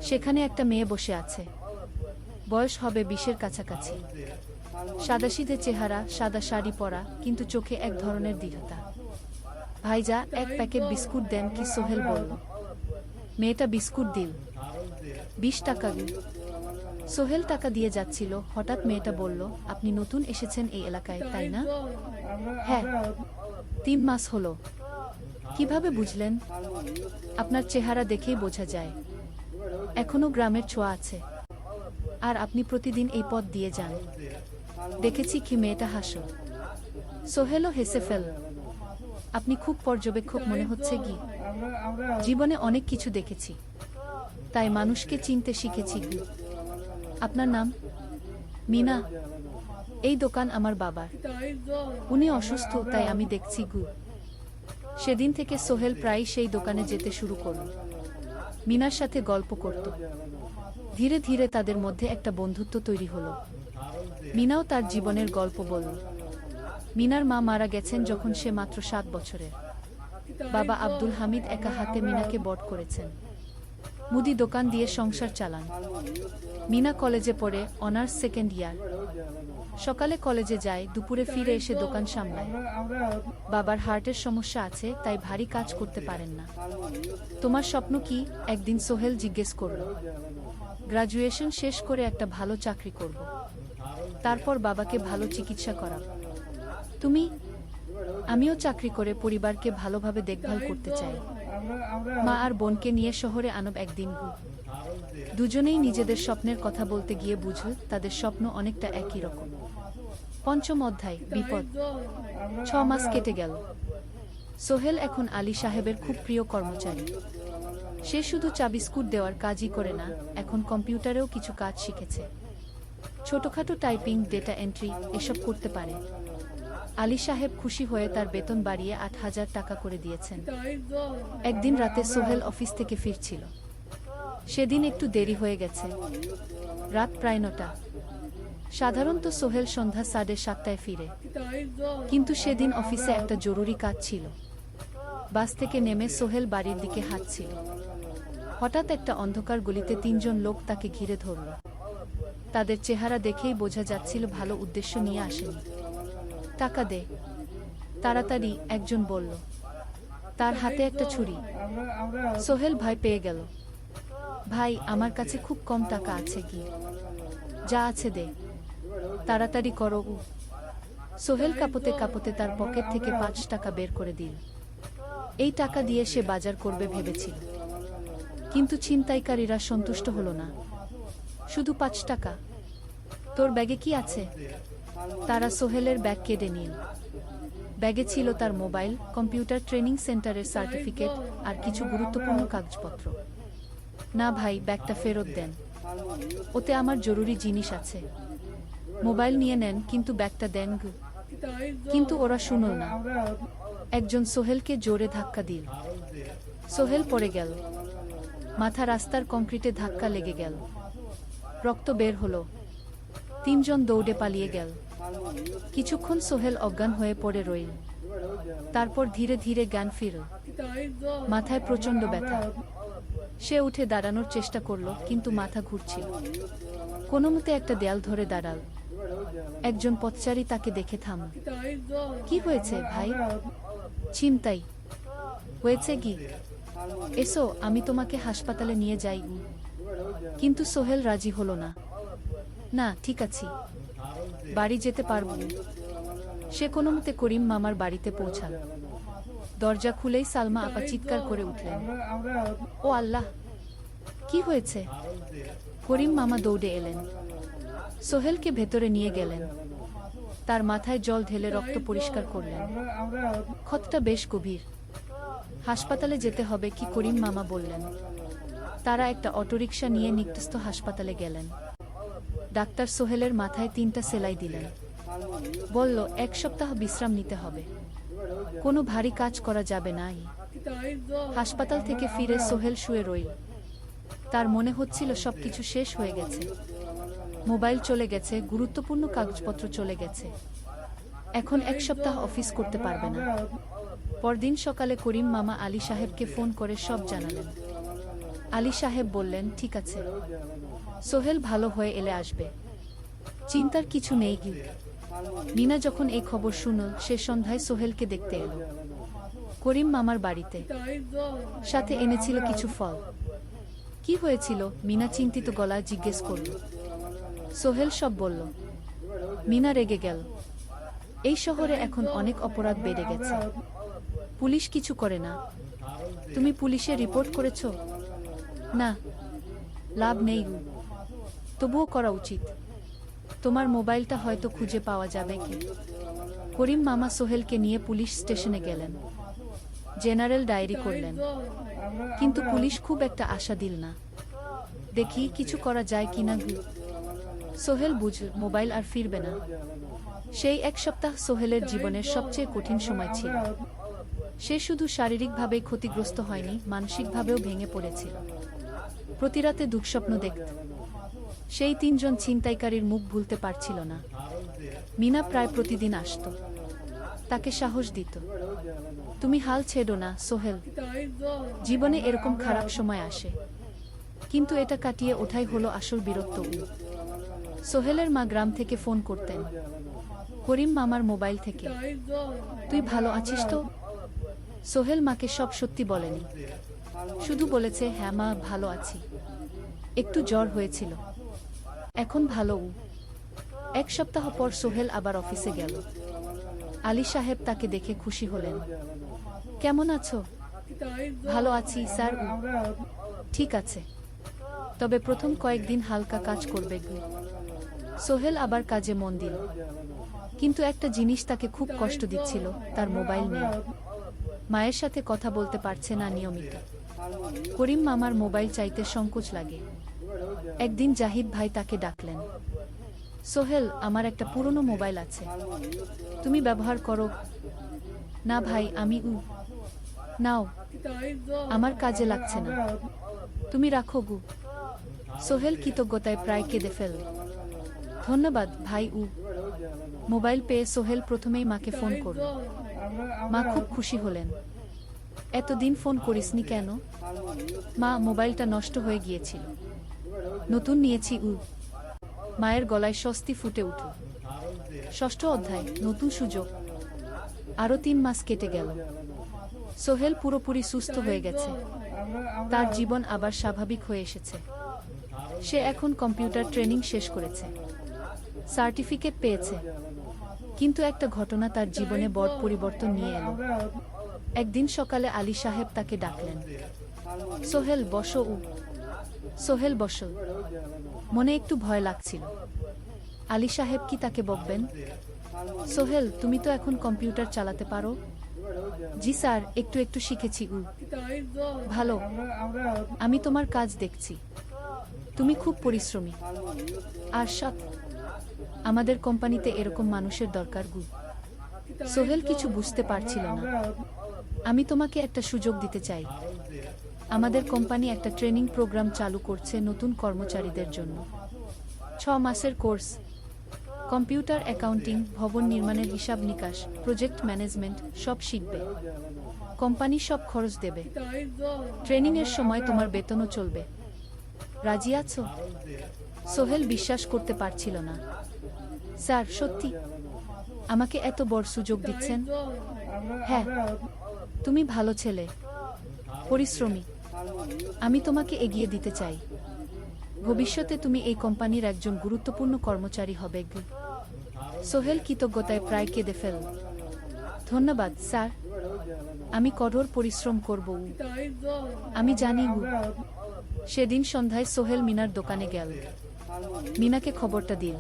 সেখানে একটা মেয়ে বসে আছে। বয়স হবে 20-এর কাছাকাছি। সাদাসিধে চেহারা, সাদা শাড়ি পরা, কিন্তু চোখে এক ধরনের দৃঢ়তা। ভাইজা, এক প্যাকেট বিস্কুট দেন কি? সোহেল বলল। মেয়েটা বিস্কুট দিল। 20 টাকা। সোহেল টাকা দিয়ে যাচ্ছিল, হঠাৎ মেয়েটা বলল, আপনি নতুন এসেছেন এই এলাকায়, তাই না? হ্যাঁ। 3 মাস হলো। কিভাবে বুঝলেন? আপনার চেহারা দেখেই বোঝা যায়। এখনো গ্রামের ছোঁয়া আছে। আর আপনি প্রতিদিন এই পথ দিয়ে যান। দেখেছি কি? মেয়েটা হাসল। সোহেলও হেসে ফেল। আপনি খুব পর্যবেক্ষক মনে হচ্ছে কি? জীবনে অনেক কিছু দেখেছি, তাই মানুষকে চিনতে শিখেছি কি। আপনার নাম? মিনা। এই দোকান আমার বাবার। উনি অসুস্থ, তাই আমি দেখছি গু। সেদিন থেকে সোহেল প্রায়ই সেই দোকানে যেতে শুরু করল। মিনার সাথে গল্প করত। ধীরে ধীরে তাদের মধ্যে একটা বন্ধুত্ব তৈরি হলো। মিনাও তার জীবনের গল্প বলল। মিনার মা মারা গেছেন যখন সে মাত্র 7 বছরের। বাবা আব্দুল হামিদ একা হাতে মিনাকে বড় করেছেন। মুদি দোকান দিয়ে সংসার চালান। মিনা কলেজে পড়ে, অনার্স সেকেন্ড ইয়ার। সকালে কলেজে যায়, দুপুরে ফিরে এসে দোকান সামলায়। বাবার হার্টের সমস্যা আছে, তাই ভারী কাজ করতে পারেন না। তোমার স্বপ্ন কি? একদিন সোহেল জিজ্ঞেস করল। গ্রাজুয়েশন শেষ করে একটা ভালো চাকরি করব, তারপর বাবাকে ভালো চিকিৎসা করাব। তুমি? আমিও চাকরি করে পরিবারকে ভালোভাবে দেখভাল করতে চাই। মা আর বোনকে নিয়ে শহরে আনব একদিন গু। দুজনেই নিজেদের স্বপ্নের কথা বলতে গিয়ে বুঝল তাদের স্বপ্ন অনেকটা একই রকম। 5ম অধ্যায়, বিপদ। 6 মাস কেটে গেল। সোহেল এখন আলী সাহেবের খুব প্রিয় কর্মচারী। সে শুধু চা বিস্কুট দেওয়ার কাজই করে না, এখন কম্পিউটারেও কিছু কাজ শিখেছে। ছোটখাটো টাইপিং, ডেটা এন্ট্রি এসব করতে পারে। আলী সাহেব খুশি হয়ে তার বেতন বাড়িয়ে 8,000 টাকা করে দিয়েছেন। একদিন রাতে সোহেল অফিস থেকে ফিরছিল। সেদিন একটু দেরি হয়ে গেছে। রাত প্রায় 9টা। সাধারণত সোহেল সন্ধ্যা 7:30টায় ফিরে, কিন্তু সেদিন অফিসে একটা জরুরি কাজ ছিল। বাস থেকে নেমে সোহেল বাড়ির দিকে হাঁটছিল। হঠাৎ একটা অন্ধকার গলিতে 3 জন লোক তাকে ঘিরে ধরল। তাদের চেহারা দেখেই বোঝা যাচ্ছিল ভালো উদ্দেশ্য নিয়ে আসেনি। টাকা দে, তাড়াতাড়ি, একজন বলল। তার হাতে একটা ছুরি। সোহেল ভয় পেয়ে গেল। ভাই, আমার কাছে খুব কম টাকা আছে কি? যা আছে দে, তাড়াতাড়ি করো। সোহেল কাঁপতে কাঁপতে তার পকেট থেকে 5 টাকা বের করে দিল। এই টাকা দিয়ে সে বাজার করবে ভেবেছিল, কিন্তু ছিনতাইকারীরা সন্তুষ্ট হলো না। শুধু 5 টাকা? তোর ব্যাগে কি আছে? তারা সোহেলের ব্যাগ কেড়ে নিল। ব্যাগে ছিল তার মোবাইল, কম্পিউটার ট্রেনিং সেন্টারের সার্টিফিকেট আর কিছু গুরুত্বপূর্ণ কাগজপত্র। না ভাই, ব্যাগটা ফেরত দেন। ওতে আমার জরুরি জিনিস আছে। মোবাইল নিয়ে নেন, কিন্তু ব্যাগটা দেন গু। কিন্তু ওরা শুনল না। একজন সোহেলকে জোরে ধাক্কা দিল। সোহেল পড়ে গেল। মাথা রাস্তার কংক্রিটে ধাক্কা লেগে গেল। রক্ত বের হলো। 3 জন দৌড়ে পালিয়ে গেল। কিছুক্ষণ সোহেল অজ্ঞান হয়ে পড়ে রইল। তারপর ধীরে ধীরে জ্ঞান ফিরল। মাথায় প্রচণ্ড ব্যথা। সে উঠে দাঁড়ানোর চেষ্টা করল, কিন্তু মাথা ঘুরছিল। কোনোমতে একটা দেয়াল ধরে দাঁড়াল। একজন পথচারী তাকে দেখে থামল। কি হয়েছে ভাই? ছিনতাই হয়েছে কি? এসো, আমি তোমাকে হাসপাতালে নিয়ে যাই। কিন্তু সোহেল রাজি হলো না। না, ঠিক আছে, বাড়ি যেতে পারব। সে কোনোমতে করিম মামার বাড়িতে পৌঁছাল। দরজা খুলেই সালমা আপা চিৎকার করে উঠলেন। ও আল্লাহ, কি হয়েছে? করিম মামা দৌড়ে এলেন। সোহেলকে ভেতরে নিয়ে গেলেন। তার মাথায় জল ঢেলে রক্ত পরিষ্কার করলেন। ক্ষতটা বেশ গভীর। হাসপাতালে যেতে হবে কি? করিম মামা বললেন। তারা একটা অটোরিকশা নিয়ে নিকটস্থ হাসপাতালে গেলেন। ডাক্তার সোহেলের মাথায় 3টা সেলাই দিলেন। বলল, 1 সপ্তাহ বিশ্রাম নিতে হবে। কোনো ভারী কাজ করা যাবে না। হাসপাতাল থেকে ফিরে সোহেল শুয়ে রইল। তার মনে হচ্ছিল সবকিছু শেষ হয়ে গেছে। মোবাইল চলে গেছে, গুরুত্বপূর্ণ কাগজপত্র চলে গেছে। এখন 1 সপ্তাহ অফিস করতে পারবে না। পরদিন সকালে করিম মামা আলী সাহেবকে ফোন করে সব জানালেন। আলী সাহেব বললেন, ঠিক আছে, সোহেল ভালো হয়ে এলে আসবে, চিন্তার কিছু নেই। মিনা যখন এই খবর শুনল, সে সন্ধ্যায় সোহেলকে দেখতে এলো করিম মামার বাড়িতে। সাথে এনেছিল কিছু ফল। কি হয়েছিল? মিনা চিন্তিত গলায় জিজ্ঞেস করল। সোহেল সব বলল। মিনা রেগে গেল। এই শহরে এখন অনেক অপরাধ বেড়ে গেছে, পুলিশ কিছু করে না। তুমি পুলিশে রিপোর্ট করেছ? না, লাভ নেই। তবুও করা উচিত। তোমার মোবাইলটা হয়তো খুঁজে পাওয়া যাবে কি? করিম মামা সোহেলকে নিয়ে পুলিশ স্টেশনে গেলেন, জেনারেল ডায়েরি করলেন। কিন্তু পুলিশ খুব একটা আশা দিল না। দেখি কিছু করা যায় কিনা। সোহেল বুঝল মোবাইল আর ফিরবে না। সেই 1 সপ্তাহ সোহেলের জীবনের সবচেয়ে কঠিন সময় ছিল। সে শুধু শারীরিকভাবেই ক্ষতিগ্রস্ত হয়নি, মানসিকভাবেও ভেঙে পড়েছিল। প্রতি রাতে দুঃস্বপ্ন দেখত। সেই 3 জন ছিনতাইকারীর মুখ ভুলতে পারছিল না। মিনা প্রায় প্রতিদিন আসত, তাকে সাহস দিত। তুমি হাল ছেড়ো না সোহেল, জীবনে এরকম খারাপ সময় আসে, কিন্তু এটা কাটিয়ে ওঠাই হলো আসল বীরত্ব। সোহেলের মা গ্রাম থেকে ফোন করতেন, করিম মামার মোবাইল থেকে। তুই ভালো আছিস তো? সোহেল মাকে সব সত্যি বলেনি, শুধু বলেছে, হ্যাঁ মা, ভালো আছি, একটু জ্বর হয়েছিল, এখন ভালো। 1 সপ্তাহ পর সোহেল আবার অফিসে গেল। আলী সাহেব তাকে দেখে খুশি হলেন। কেমন আছো? ভালো আছি স্যার। ঠিক আছে, তবে প্রথম কয়েকদিন হালকা কাজ করবে। সোহেল আবার কাজে মন দিল। কিন্তু একটা জিনিস তাকে খুব কষ্ট দিচ্ছিল, তার মোবাইল নেই। মায়ের সাথে কথা বলতে পারছে না নিয়মিত। করিম মামার মোবাইল চাইতে সংকোচ লাগে। একদিন জাহিদ ভাই তাকে ডাকলেন। সোহেল, আমার একটা পুরনো মোবাইল আছে, তুমি ব্যবহার করো? না ভাই, আমি নাও, আমার কাজে লাগছে না, তুমি রাখো। সোহেল কৃতজ্ঞতায় প্রায় কেঁদে ফেলল। ধন্যবাদ ভাই। মোবাইল পেয়ে সোহেল প্রথমেই মাকে ফোন করল। মা খুব খুশি হলেন। এতদিন ফোন করিসনি কেন? মা, মোবাইলটা নষ্ট হয়ে গিয়েছিল, নতুন নিয়েছি। মায়ের গলায় স্বস্তি ফুটে উঠল। 6ষ্ঠ অধ্যায়, নতুন সুযোগ। আরো 3 মাস কেটে গেল। সোহেল পুরোপুরি সুস্থ হয়ে গেছে। তার জীবন আবার স্বাভাবিক হয়ে এসেছে। সে এখন কম্পিউটার ট্রেনিং শেষ করেছে, সার্টিফিকেট পেয়েছে। কিন্তু একটা ঘটনা তার জীবনে বড় পরিবর্তন নিয়ে এলো। একদিন সকালে আলী সাহেব তাকে ডাকলেন। সোহেল বসো। সোহেল বসল। মনে একটু ভয় লাগছিল। আলী সাহেব কি তাকে বকবেন? সোহেল, তুমি তো এখন কম্পিউটার চালাতে পারো? জি স্যার, একটু একটু শিখেছি। ভালো, আমি তোমার কাজ দেখছি, তুমি খুব পরিশ্রমী। আর সৎ। আমাদের কোম্পানিতে এরকম মানুষের দরকার। সোহেল কিছু বুঝতে পারছিল না। আমি তোমাকে একটা সুযোগ দিতে চাই। আমাদের কোম্পানি একটা ট্রেনিং প্রোগ্রাম চালু করছে নতুন কর্মচারীদের জন্য। 6 মাসের কোর্স। কম্পিউটার, অ্যাকাউন্টিং, ভবন নির্মাণের হিসাব নিকাশ, প্রজেক্ট ম্যানেজমেন্ট সব শিখবে। কোম্পানি সব খরচ দেবে। ট্রেনিংয়ের সময় তোমার বেতনও চলবে। রাজি আছো? সোহেল বিশ্বাস করতে পারছিল না। স্যার, সত্যি আমাকে এত বড় সুযোগ দিচ্ছেন? হ্যাঁ, তুমি ভালো ছেলে, পরিশ্রমী। আমি তোমাকে এগিয়ে দিতে চাই। ভবিষ্যতে তুমি এই কোম্পানির একজন গুরুত্বপূর্ণ কর্মচারী হবে। সোহেল কৃতজ্ঞতায় প্রায় কেঁদে ফেলল। ধন্যবাদ স্যার, আমি কঠোর পরিশ্রম করব। আমি জানি। সেদিন সন্ধ্যায় সোহেল মিনার দোকানে গেল। মিনাকে খবরটা দিল।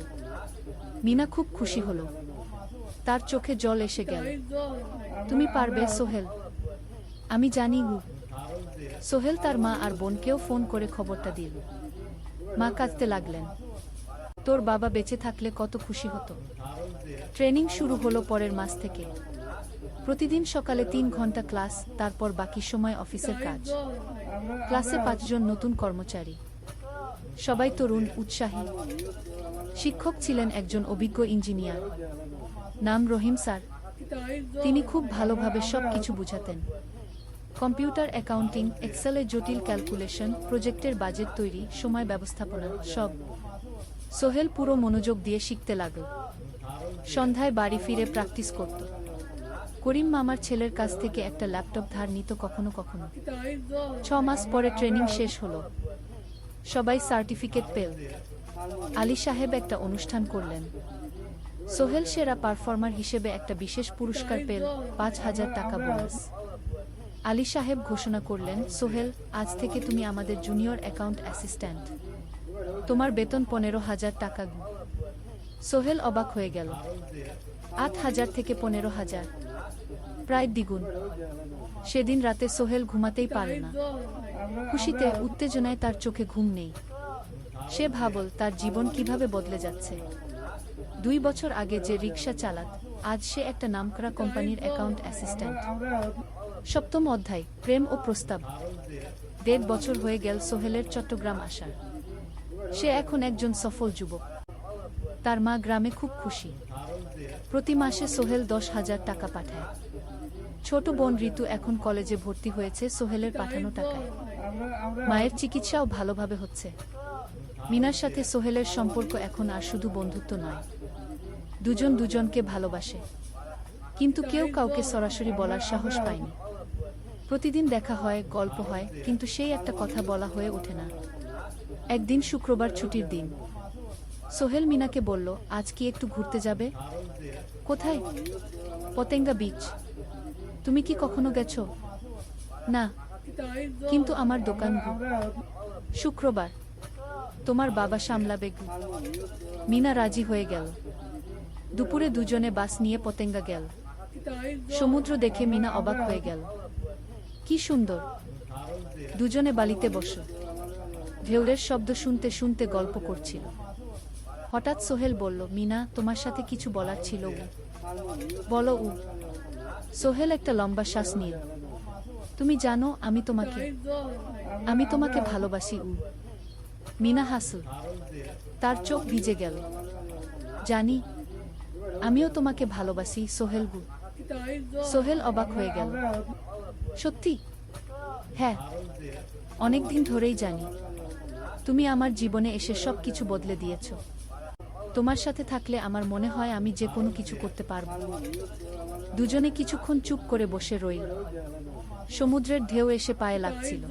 মিনা খুব খুশি হলো। তার চোখে জল এসে গেল। তুমি পারবে সোহেল, আমি জানি। সোহেল তার মা আর বোনকেও ফোন করে খবরটা দিল। মা কাঁদতে লাগলেন। তোর বাবা বেঁচে থাকলে কত খুশি হতো। ট্রেনিং শুরু হলো পরের মাস থেকে। প্রতিদিন সকালে 3 ঘন্টা ক্লাস, তারপর বাকি সময় অফিসের কাজ। ক্লাসে 5 জন নতুন কর্মচারী, সবাই তরুণ, উৎসাহী। শিক্ষক ছিলেন একজন অভিজ্ঞ ইঞ্জিনিয়ার, নাম রহিম স্যার। তিনি খুব ভালোভাবে সব কিছু বুঝাতেন। কম্পিউটার, অ্যাকাউন্টিং, এক্সেলের জটিল ক্যালকুলেশন, প্রজেক্টের বাজেট তৈরি, সময় ব্যবস্থাপনা, সব। সোহেল পুরো মনোযোগ দিয়ে শিখতে লাগল। সন্ধ্যায় বাড়ি ফিরে প্র্যাকটিস করত। করিম মামার ছেলের কাছ থেকে একটা ল্যাপটপ ধার নিত কখনো কখনো। 6 মাস পরে ট্রেনিং শেষ হলো, সবাই সার্টিফিকেট পেল। আলী সাহেব একটা অনুষ্ঠান করলেন। সোহেল সেরা পারফর্মার হিসেবে একটা বিশেষ পুরস্কার পেল, 5,000 টাকা বোনাস। আলী সাহেব ঘোষণা করলেন, সোহেল, আজ থেকে তুমি আমাদের জুনিয়র অ্যাকাউন্ট অ্যাসিস্ট্যান্ট। তোমার বেতন 15,000 টাকা। সোহেল অবাক হয়ে গেল। 8,000 থেকে 15,000, প্রায় দ্বিগুণ। সেদিন রাতে সোহেল ঘুমাতেই পারে না। খুশিতে, উত্তেজনায় তার চোখে ঘুম নেই। সে ভাবল তার জীবন কিভাবে বদলে যাচ্ছে। 2 বছর আগে যে রিক্সা চালাত, আজ সে একটা নামকরা কোম্পানির অ্যাকাউন্ট অ্যাসিস্ট্যান্ট। 7ম অধ্যায়, প্রেম ও প্রস্তাব। 1.5 বছর হয়ে গেল সোহেলের চট্টগ্রাম আসার। সে এখন একজন সফল যুবক। তার মা গ্রামে খুব খুশি। প্রতি মাসে সোহেল 10,000 টাকা পাঠায়। ছোট বোন ঋতু এখন কলেজে ভর্তি হয়েছে সোহেলের পাঠানো টাকায়। মায়ের চিকিৎসাও ভালোভাবে হচ্ছে। মিনার সাথে সোহেলের সম্পর্ক এখন আর শুধু বন্ধুত্ব নয়, দুজন দুজনকে ভালোবাসে। কিন্তু কেউ কাউকে সরাসরি বলার সাহস পায়নি। প্রতিদিন দেখা হয়, গল্প হয়, কিন্তু সেই একটা কথা বলা হয়ে ওঠে না। একদিন শুক্রবার ছুটির দিন। সোহেল মিনাকে বলল, আজ কি একটু ঘুরতে যাবে? কোথায়? পতেঙ্গা বিচ। তুমি কি কখনো গেছো? না, কিন্তু আমার দোকান। শুক্রবার, তোমার বাবা সামলাবে। মিনা রাজি হয়ে গেল। দুপুরে দুজনে বাস নিয়ে পতেঙ্গা গেল। সমুদ্র দেখে মিনা অবাক হয়ে গেল। কি সুন্দর! দুজনে বালিতে বসল, ঢেউয়ের শব্দ শুনতে শুনতে গল্প করছিল। হঠাৎ সোহেল বলল, মিনা, তোমার সাথে কিছু বলার ছিল। বলো। সোহেল একটা লম্বা শ্বাস নিল। তুমি জানো, আমি তোমাকে ভালোবাসি। মিনা হাসল, তার চোখ ভিজে গেল। জানি, আমিও তোমাকে ভালোবাসি সোহেল। সোহেল অবাক হয়ে গেল। সত্যি? হ্যাঁ, অনেকদিন ধরেই জানি। তুমি আমার জীবনে এসে সব কিছু বদলে দিয়েছ। তোমার সাথে থাকলে আমার মনে হয় আমি যে কোনো কিছু করতে পারব। দুজনে কিছুক্ষণ চুপ করে বসে রইল। সমুদ্রের ঢেউ এসে পায়ে লাগছিল।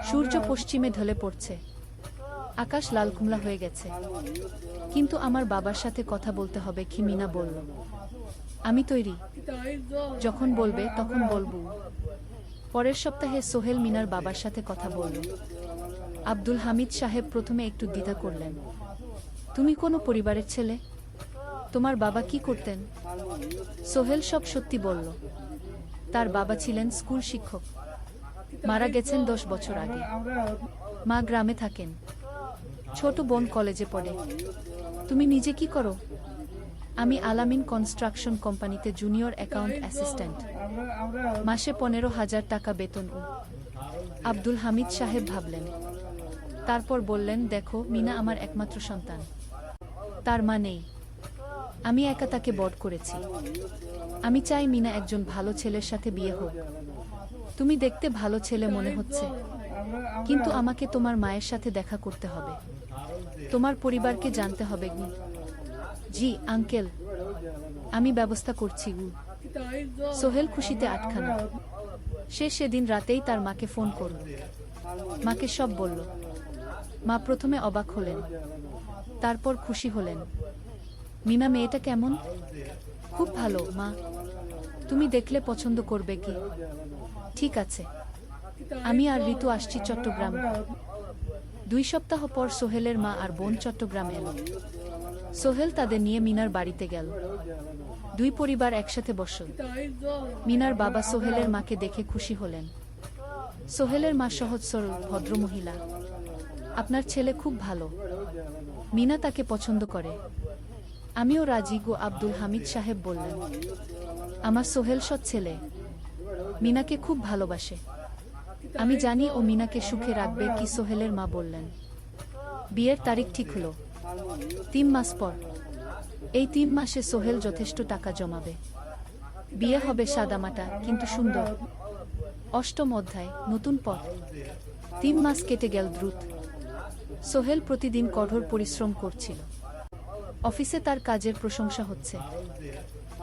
সূর্য পশ্চিমে ঢলে পড়ছে। আকাশ লাল কুমলা হয়ে গেছে। কিন্তু আমার বাবার সাথে কথা বলতে হবে, কি মিনা বলল। আমি তৈরি, যখন বলবে তখন বলবো। পরের সপ্তাহে সোহেল মিনার বাবার সাথে কথা বলল। আব্দুল হামিদ সাহেব প্রথমে একটু দ্বিধা করলেন। তুমি কোনো পরিবারের ছেলে? তোমার বাবা কি করতেন? সোহেল সব সত্যি বলল। তার বাবা ছিলেন স্কুল শিক্ষক, মারা গেছেন 10 বছর আগে। মা গ্রামে থাকেন, ছোট বোন কলেজে পড়ে। তুমি নিজে কি করো? আমি আলামিন কনস্ট্রাকশন কোম্পানিতে জুনিয়র অ্যাকাউন্ট অ্যাসিস্ট্যান্ট। মাসে 15,000 টাকা বেতন। আব্দুল হামিদ সাহেব ভাবলেন, তারপর বললেন, দেখো মিনা আমার একমাত্র সন্তান। তার মা নেই। আমি একা তাকে বড় করেছি। আমি চাই মিনা একজন ভালো ছেলের সাথে বিয়ে হোক। তুমি দেখতে ভালো ছেলে মনে হচ্ছে, কিন্তু আমাকে তোমার মায়ের সাথে দেখা করতে হবে। তোমার পরিবারকে জানতে হবে। জি আঙ্কেল, আমি ব্যবস্থা করছি। সোহেল খুশিতে আটখানা। সে সেদিন রাতেই তার মাকে ফোন করল। মাকে সব বলল। মা প্রথমে অবাক হলেন, তারপর খুশি হলেন। মিনা মেয়েটা কেমন? খুব ভালো মা, তুমি দেখলে পছন্দ করবে। কি ঠিক আছে, আমি আর ঋতু আসছি চট্টগ্রাম। 2 সপ্তাহ পর সোহেলের মা আর বোন চট্টগ্রাম এলো। সোহেল তাদের নিয়ে মিনার বাড়িতে গেল। 2 পরিবার একসাথে বসল। মিনার বাবা সোহেলের মাকে দেখে খুশি হলেন। সোহেলের মা সহজ সরল ভদ্রমহিলা। আপনার ছেলে খুব ভালো, মিনা তাকে পছন্দ করে। আমিও রাজি গো, আব্দুল হামিদ সাহেব বললেন। আমার সোহেল সৎ ছেলে, মিনাকে খুব ভালোবাসে। আমি জানি ও মিনাকে সুখে রাখবে। কি সোহেলের মা বললেন। বিয়ের তারিখ ঠিক হলো 3 মাস পর। এই 3 মাসে সোহেল যথেষ্ট টাকা জমাবে। বিয়ে হবে সাদামাটা কিন্তু সুন্দর। 8ম অধ্যায়, নতুন পথ। 3 মাস কেটে গেল দ্রুত। সোহেল প্রতিদিন কঠোর পরিশ্রম করছিল। অফিসে তার কাজের প্রশংসা হচ্ছে।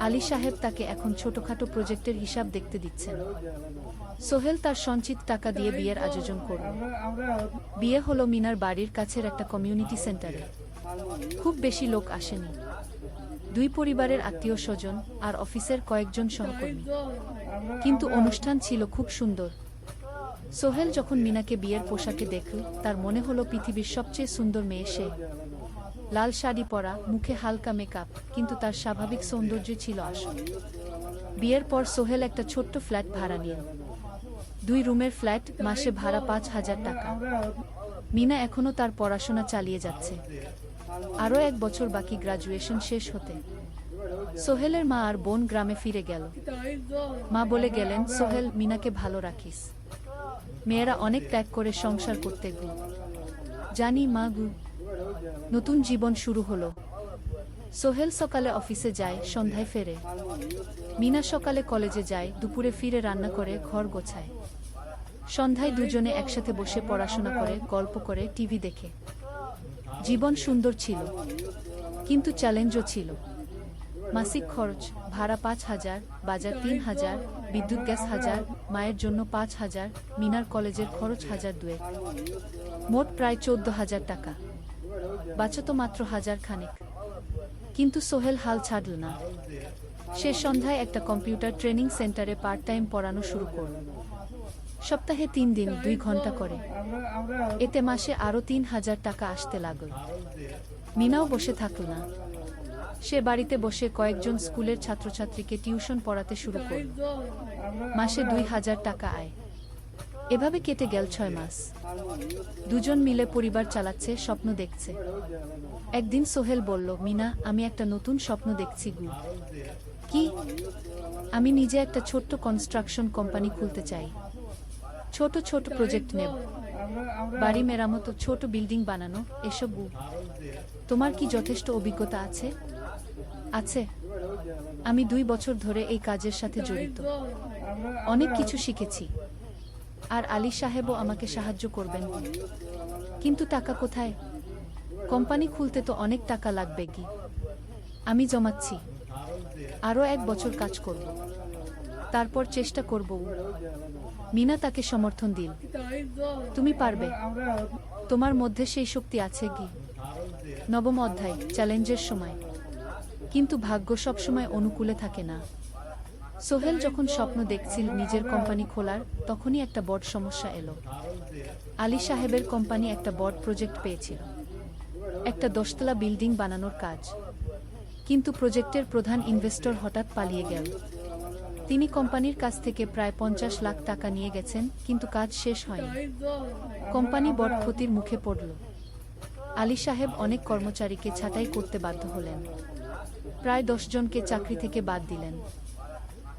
আলী সাহেব তাকে এখন ছোটখাটো প্রজেক্টের হিসাব দেখতে দিচ্ছেন। সোহেল তার সঞ্চিত টাকা দিয়ে বিয়ের আয়োজন করল। বিয়ে হলো মিনার বাড়ির কাছের একটা কমিউনিটি সেন্টারে। খুব বেশি লোক আসেনি। 2 পরিবারের আত্মীয় স্বজন আর অফিসের কয়েকজন সহকর্মী। কিন্তু অনুষ্ঠান ছিল খুব সুন্দর। সোহেল যখন মিনাকে বিয়ের পোশাকে দেখল, তার মনে হলো পৃথিবীর সবচেয়ে সুন্দর মেয়ে সে। লাল শাড়ি পরা, মুখে হালকা মেকআপ, কিন্তু তার স্বাভাবিক সৌন্দর্য ছিল আসল। বিয়ের পর সোহেল একটা ছোট্ট ফ্ল্যাট ভাড়া নিল। 2 রুমের ফ্ল্যাট, মাসে ভাড়া 5,000 টাকা। মিনা এখনো তার পড়াশোনা চালিয়ে যাচ্ছে। আরও 1 বছর বাকি গ্রাজুয়েশন শেষ হতে। সোহেলের মা আর বোন গ্রামে ফিরে গেল। মা বলে গেলেন, সোহেল, মিনাকে ভালো রাখিস। মেয়েরা অনেক ত্যাগ করে সংসার করতে গু। জানি মা গু। নতুন জীবন শুরু হলো। সোহেল সকালে অফিসে যায়, সন্ধ্যায় ফেরে। মিনা সকালে কলেজে যায়, দুপুরে ফিরে রান্না করে, ঘর গোছায়। সন্ধ্যায় দুজনে একসাথে বসে পড়াশোনা করে, গল্প করে, টিভি দেখে। জীবন সুন্দর ছিল, কিন্তু চ্যালেঞ্জও ছিল। মাসিক খরচ, ভাড়া 5,000, বাজার 3,000, বিদ্যুৎ গ্যাস 1,000, মায়ের জন্য 5,000, মিনার কলেজের খরচ 1,200। মোট প্রায় 14,000 টাকা। বাঁচত মাত্র 1,000 খানেক। কিন্তু সোহেল হাল ছাড়ল না। সে সন্ধ্যায় একটা কম্পিউটার ট্রেনিং সেন্টারে পার্ট টাইম পড়ানো শুরু করল। সপ্তাহে 3 দিন 2 ঘন্টা করে। এতে মাসে আরও 3,000 টাকা আসতে লাগল। মিনাও বসে থাকল না। সে বাড়িতে বসে কয়েকজন স্কুলের ছাত্রছাত্রীকে টিউশন পড়াতে শুরু করল। মাসে 2,000 টাকা আয়। এভাবে কেটে গেল 6 মাস। দুজন মিলে পরিবার চালাচ্ছে, স্বপ্ন দেখছে। একদিন সোহেল বলল, মিনা, আমি একটা নতুন স্বপ্ন দেখছি গু। কি? আমি নিজে একটা ছোট্ট কনস্ট্রাকশন কোম্পানি খুলতে চাই। ছোট ছোট প্রজেক্ট নেব। বাড়ি মেরামত, ছোট বিল্ডিং বানানো, এসব গু। তোমার কি যথেষ্ট অভিজ্ঞতা আছে? আছে। আমি 2 বছর ধরে এই কাজের সাথে জড়িত। অনেক কিছু শিখেছি। আর আলী সাহেবও আমাকে সাহায্য করবেন। কিন্তু টাকা কোথায়? কোম্পানি খুলতে তো অনেক টাকা লাগবে কি। আমি জমাচ্ছি। আরও 1 বছর কাজ করব, তারপর চেষ্টা করব। মিনা তাকে সমর্থন দিল। তুমি পারবে। তোমার মধ্যে সেই শক্তি আছে কি। 9ম অধ্যায়, চ্যালেঞ্জের সময়। কিন্তু ভাগ্য সবসময় অনুকূলে থাকে না। সোহেল যখন স্বপ্ন দেখছিল নিজের কোম্পানি খোলার, তখনই একটা বড় সমস্যা এলো। আলী সাহেবের কোম্পানি একটা বড় প্রজেক্ট পেয়েছিল, একটা 10তলা বিল্ডিং বানানোর কাজ। কিন্তু প্রজেক্টের প্রধান ইনভেস্টর হঠাৎ পালিয়ে গেল। তিনি কোম্পানির কাছ থেকে প্রায় 50 লাখ টাকা নিয়ে গেছেন, কিন্তু কাজ শেষ হয়নি। কোম্পানি বড় ক্ষতির মুখে পড়ল। আলী সাহেব অনেক কর্মচারীকে ছাঁটাই করতে বাধ্য হলেন। প্রায় 10 জনকে চাকরি থেকে বাদ দিলেন।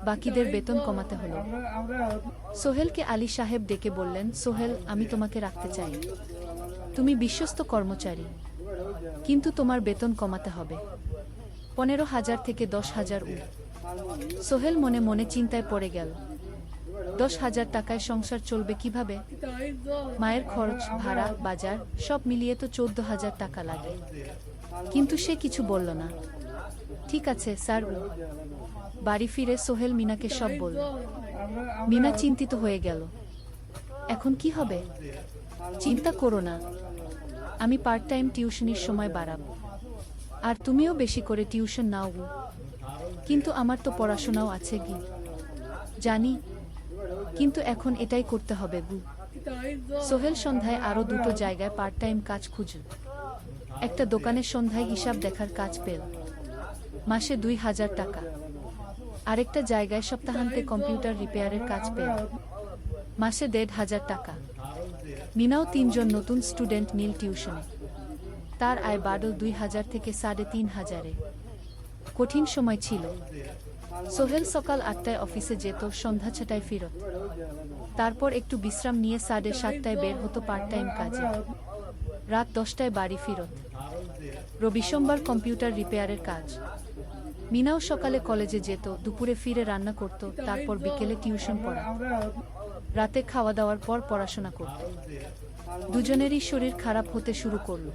বাকিদের বেতন কমাতে হলো। সোহেলকে আলী সাহেব ডেকে বললেন, সোহেল, আমি তোমাকে রাখতে চাই। তুমি বিশ্বস্ত কর্মচারী, কিন্তু তোমার বেতন কমাতে হবে। 15,000 থেকে 10,000 সোহেল মনে মনে চিন্তায় পড়ে গেল। 10,000 টাকায় সংসার চলবে কিভাবে? মায়ের খরচ, ভাড়া, বাজার সব মিলিয়ে তো 14,000 টাকা লাগে। কিন্তু সে কিছু বলল না। ঠিক আছে স্যার। বাড়ি ফিরে সোহেল মিনাকে সব বলল। মিনা চিন্তিত হয়ে গেল। এখন কি হবে? চিন্তা করো না, আমি পার্ট টাইম টিউশনির সময় বাড়াবো। আর তুমিও বেশি করে টিউশন নাও গো। কিন্তু আমার তো পড়াশোনাও আছে গি। জানি, কিন্তু এখন এটাই করতে হবে গু। সোহেল সন্ধ্যায় আরও 2টো জায়গায় পার্ট টাইম কাজ খুঁজল। একটা দোকানের সন্ধ্যায় হিসাব দেখার কাজ পেল, মাসে 2,000 টাকা। আরেকটা জায়গায় সপ্তাহান্তে কম্পিউটার রিপেয়ারের কাজ পেল, মাসে 1,500 টাকা। মিনাও 3 জন নতুন স্টুডেন্ট নিল টিউশনে। তার আয় বাড়ল 2,000 থেকে 3,500-এ। কঠিন সময় ছিল, সোহেল সকাল 8টায় অফিসে যেত, সন্ধ্যা 6টায় ফিরত। তারপর একটু বিশ্রাম নিয়ে 7:30টায় বের হতো পার্ট টাইম কাজে। রাত 10টায় বাড়ি ফিরত। রবি সোমবার কম্পিউটার রিপেয়ারের কাজ। মিনাও সকালে কলেজে যেত, দুপুরে ফিরে রান্না করত, তারপর বিকেলে টিউশন পড়া। রাতে খাওয়া দাওয়ার পর পড়াশোনা করত। দুজনেরই শরীর খারাপ হতে শুরু করল।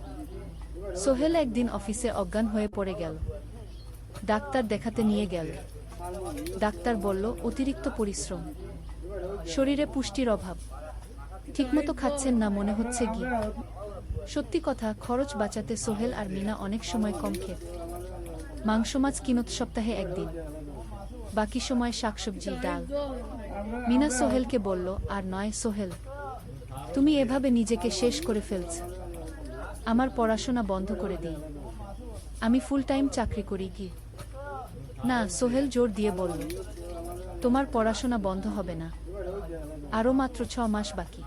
সোহেল একদিন অফিসে অজ্ঞান হয়ে পড়ে গেল। ডাক্তার দেখাতে নিয়ে গেল। ডাক্তার বলল অতিরিক্ত পরিশ্রম, শরীরে পুষ্টির অভাব, ঠিকমতো খাচ্ছেন না মনে হচ্ছে ঘি। সত্যি কথা, খরচ বাঁচাতে সোহেল আর মিনা অনেক সময় কম খেত। মাংস মাছ কিনত সপ্তাহে একদিন, বাকি সময় শাকসবজি ডাল। মিনা সোহেলকে বলল, আর নয় সোহেল, তুমি এভাবে নিজেকে শেষ করে ফেলছ। আমার পড়াশোনা বন্ধ করে দিই, আমি ফুল টাইম চাকরি করি কি। না, সোহেল জোর দিয়ে বলল, তোমার পড়াশোনা বন্ধ হবে না, আরও মাত্র 6 মাস বাকি,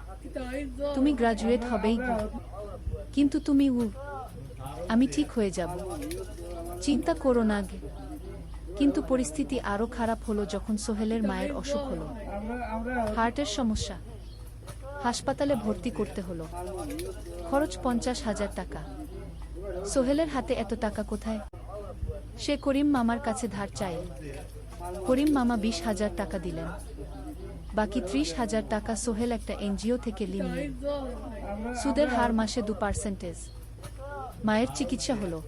তুমি গ্রাজুয়েট হবেই গো। কিন্তু তুমি আমি ঠিক হয়ে যাব, চিন্তা করো না গে। কিন্তু পরিস্থিতি আরও খারাপ হলো যখন সোহেলের মায়ের অসুখ হলো, হার্টের সমস্যা। হাসপাতালে ভর্তি করতে হলো, খরচ 50,000 টাকা। সোহেলের হাতে এত টাকা কোথায়? সে করিম মামার কাছে ধার চায়। করিম মামা 20,000 টাকা দিলেন, বাকি 30,000 টাকা সোহেল একটা এনজিও থেকে ঋণ নিল। সুদের হার মাসে 2%। মায়ের চিকিৎসা হলো,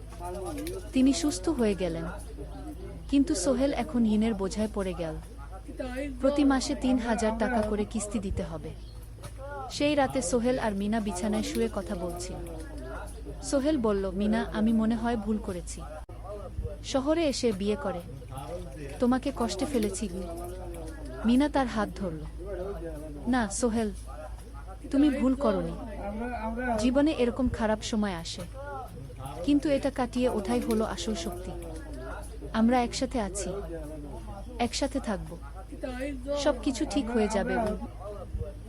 তিনি সুস্থ হয়ে গেলেন। কিন্তু সোহেল এখন ঋণের বোঝায় পড়ে গেল। প্রতি মাসে 3,000 টাকা করে কিস্তি দিতে হবে। সেই রাতে সোহেল আর মিনা বিছানায় শুয়ে কথা বলছিল। সোহেল বলল, মিনা, আমি মনে হয় ভুল করেছি, শহরে এসে বিয়ে করে তোমাকে কষ্টে ফেলেছি। মিনা তার হাত ধরল। না সোহেল, তুমি ভুল করনি। জীবনে এরকম খারাপ সময় আসে, কিন্তু এটা কাটিয়ে ওঠাই হলো আসল শক্তি। আমরা একসাথে আছি, একসাথে থাকব, সবকিছু ঠিক হয়ে যাবে।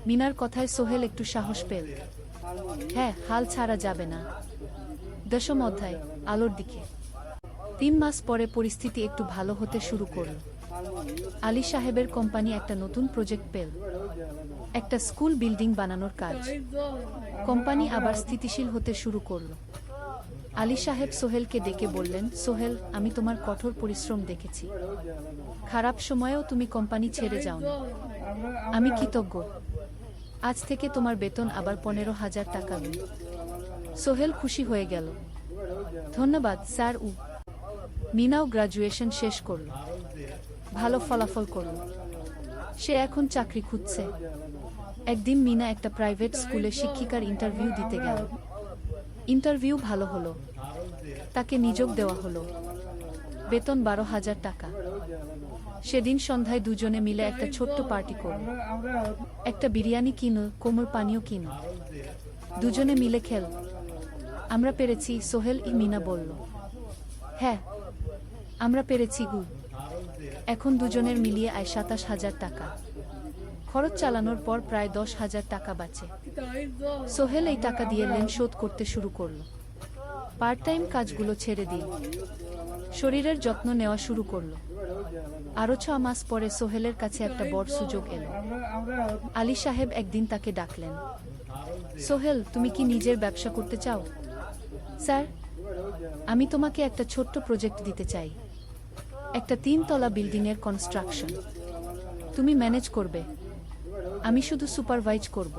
মিনার কথায় সোহেল একটু সাহস পেল। হ্যাঁ, হাল ছাড়া যাবে না। 10ম অধ্যায়, আলোর দিকে। 3 মাস পরে পরিস্থিতি একটু ভালো হতে শুরু করল। আলী সাহেবের কোম্পানি একটা নতুন প্রজেক্ট পেল, একটা স্কুল বিল্ডিং বানানোর কাজ। কোম্পানি আবার স্থিতিশীল হতে শুরু করল। আলী সাহেব সোহেলকে ডেকে বললেন, সোহেল, আমি তোমার কঠোর পরিশ্রম দেখেছি। খারাপ সময়েও তুমি কোম্পানি ছেড়ে যাওনি, আমি কৃতজ্ঞ। আজ থেকে তোমার বেতন আবার 15,000 টাকা। সোহেল খুশি হয়ে গেল। ধন্যবাদ স্যার। মিনাও গ্রাজুয়েশন শেষ করল, ভালো ফলাফল করল। সে এখন চাকরি খুঁজছে। একদিন মিনা একটা প্রাইভেট স্কুলে শিক্ষিকার ইন্টারভিউ দিতে গেল। ইন্টারভিউ ভালো হলো, তাকে নিয়োগ দেওয়া হলো। বেতন 12,000 টাকা। সেদিন সন্ধ্যায় দুজনে মিলে একটা ছোট্ট পার্টি করল। একটা বিরিয়ানি কিনো, কোমল পানীয় কিনো, দুজনে মিলে খেল। আমরা পেরেছি, সোহেল মিনা বলল। হ্যাঁ, আমরা পেরেছি গু। এখন দুজনের মিলিয়ে আয় 27,000 টাকা। খরচ চালানোর পর প্রায় 10,000 টাকা বাঁচে। সোহেল এই টাকা দিয়ে লোন শোধ করতে শুরু করল। পার্ট টাইম কাজগুলো ছেড়ে দিল, শরীরের যত্ন নেওয়া শুরু করল। আরও 6 মাস পরে সোহেলের কাছে একটা বড় সুযোগ এলো। আলী সাহেব একদিন তাকে ডাকলেন। সোহেল, তুমি কি নিজের ব্যবসা করতে চাও? স্যার, আমি তোমাকে একটা ছোট্ট প্রজেক্ট দিতে চাই, একটা 3 তলা বিল্ডিংয়ের কনস্ট্রাকশন। তুমি ম্যানেজ করবে, আমি শুধু সুপারভাইজ করব।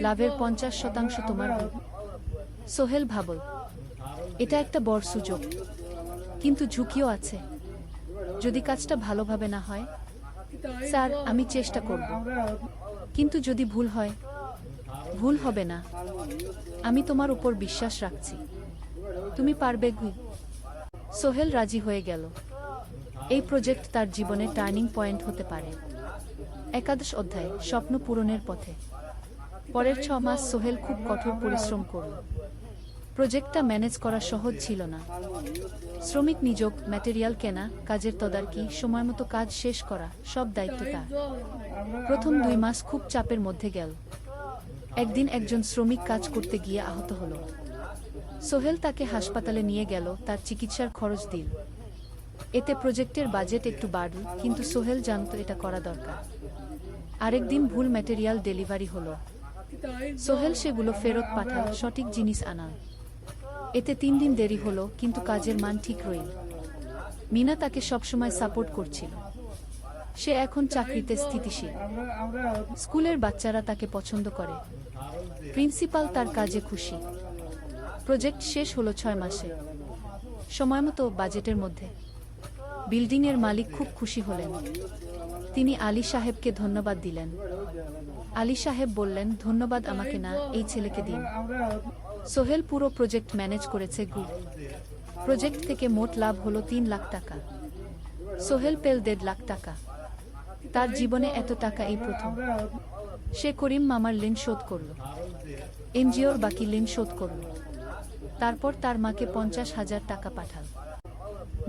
লাভের 50% তোমার। সোহেল ভাবল, এটা একটা বড় সুযোগ, কিন্তু ঝুঁকিও আছে। যদি কাজটা ভালোভাবে না হয়? স্যার, আমি চেষ্টা করব, কিন্তু যদি ভুল হয়? ভুল হবে না, আমি তোমার উপর বিশ্বাস রাখছি, তুমি পারবে গু। সোহেল রাজি হয়ে গেল। এই প্রজেক্ট তার জীবনের টার্নিং পয়েন্ট হতে পারে। 11 অধ্যায়, স্বপ্ন পূরণের পথে। পরের 6 মাস সোহেল খুব কঠোর পরিশ্রম করল। প্রজেক্টটা ম্যানেজ করা সহজ ছিল না। শ্রমিক নিয়োগ, ম্যাটেরিয়াল কেনা, কাজের তদারকি, সময়মতো কাজ শেষ করা, সব দায়িত্ব তার। প্রথম 2 মাস খুব চাপের মধ্যে গেল। একদিন একজন শ্রমিক কাজ করতে গিয়ে আহত হলো। সোহেল তাকে হাসপাতালে নিয়ে গেল, তার চিকিৎসার খরচ দিল। এতে প্রজেক্টের বাজেট একটু বাড়ল, কিন্তু সোহেল জানত এটা করা দরকার। আরেকদিন ভুল ম্যাটেরিয়াল ডেলিভারি হলো। সোহেল সেগুলো ফেরত পাঠাল, সঠিক জিনিস আনাল। এতে 3 দিন দেরি হলো, কিন্তু কাজের মান ঠিক রইল। মিনা তাকে সবসময় সাপোর্ট করছিল। সে এখন চাকরিতে স্থিতিশীল। স্কুলের বাচ্চারা তাকে পছন্দ করে। প্রিন্সিপাল তার কাজে খুশি। প্রজেক্ট শেষ হলো 6 মাসে, সময়মতো, বাজেটের মধ্যে। বিল্ডিংয়ের মালিক খুব খুশি হলেন। তিনি আলী সাহেবকে ধন্যবাদ দিলেন। আলী সাহেব বললেন, ধন্যবাদ আমাকে না, এই ছেলেকে দিন। সোহেল পুরো প্রজেক্ট ম্যানেজ করেছে। প্রজেক্ট থেকে মোট লাভ হলো 3 লাখ টাকা। সোহেল পেল 1.5 লাখ টাকা। তার জীবনে এত টাকা এই প্রথম। সে করিম মামার ঋণ শোধ করল, এনজিওর বাকি ঋণ শোধ করল। তারপর তার মাকে 50,000 টাকা পাঠাল।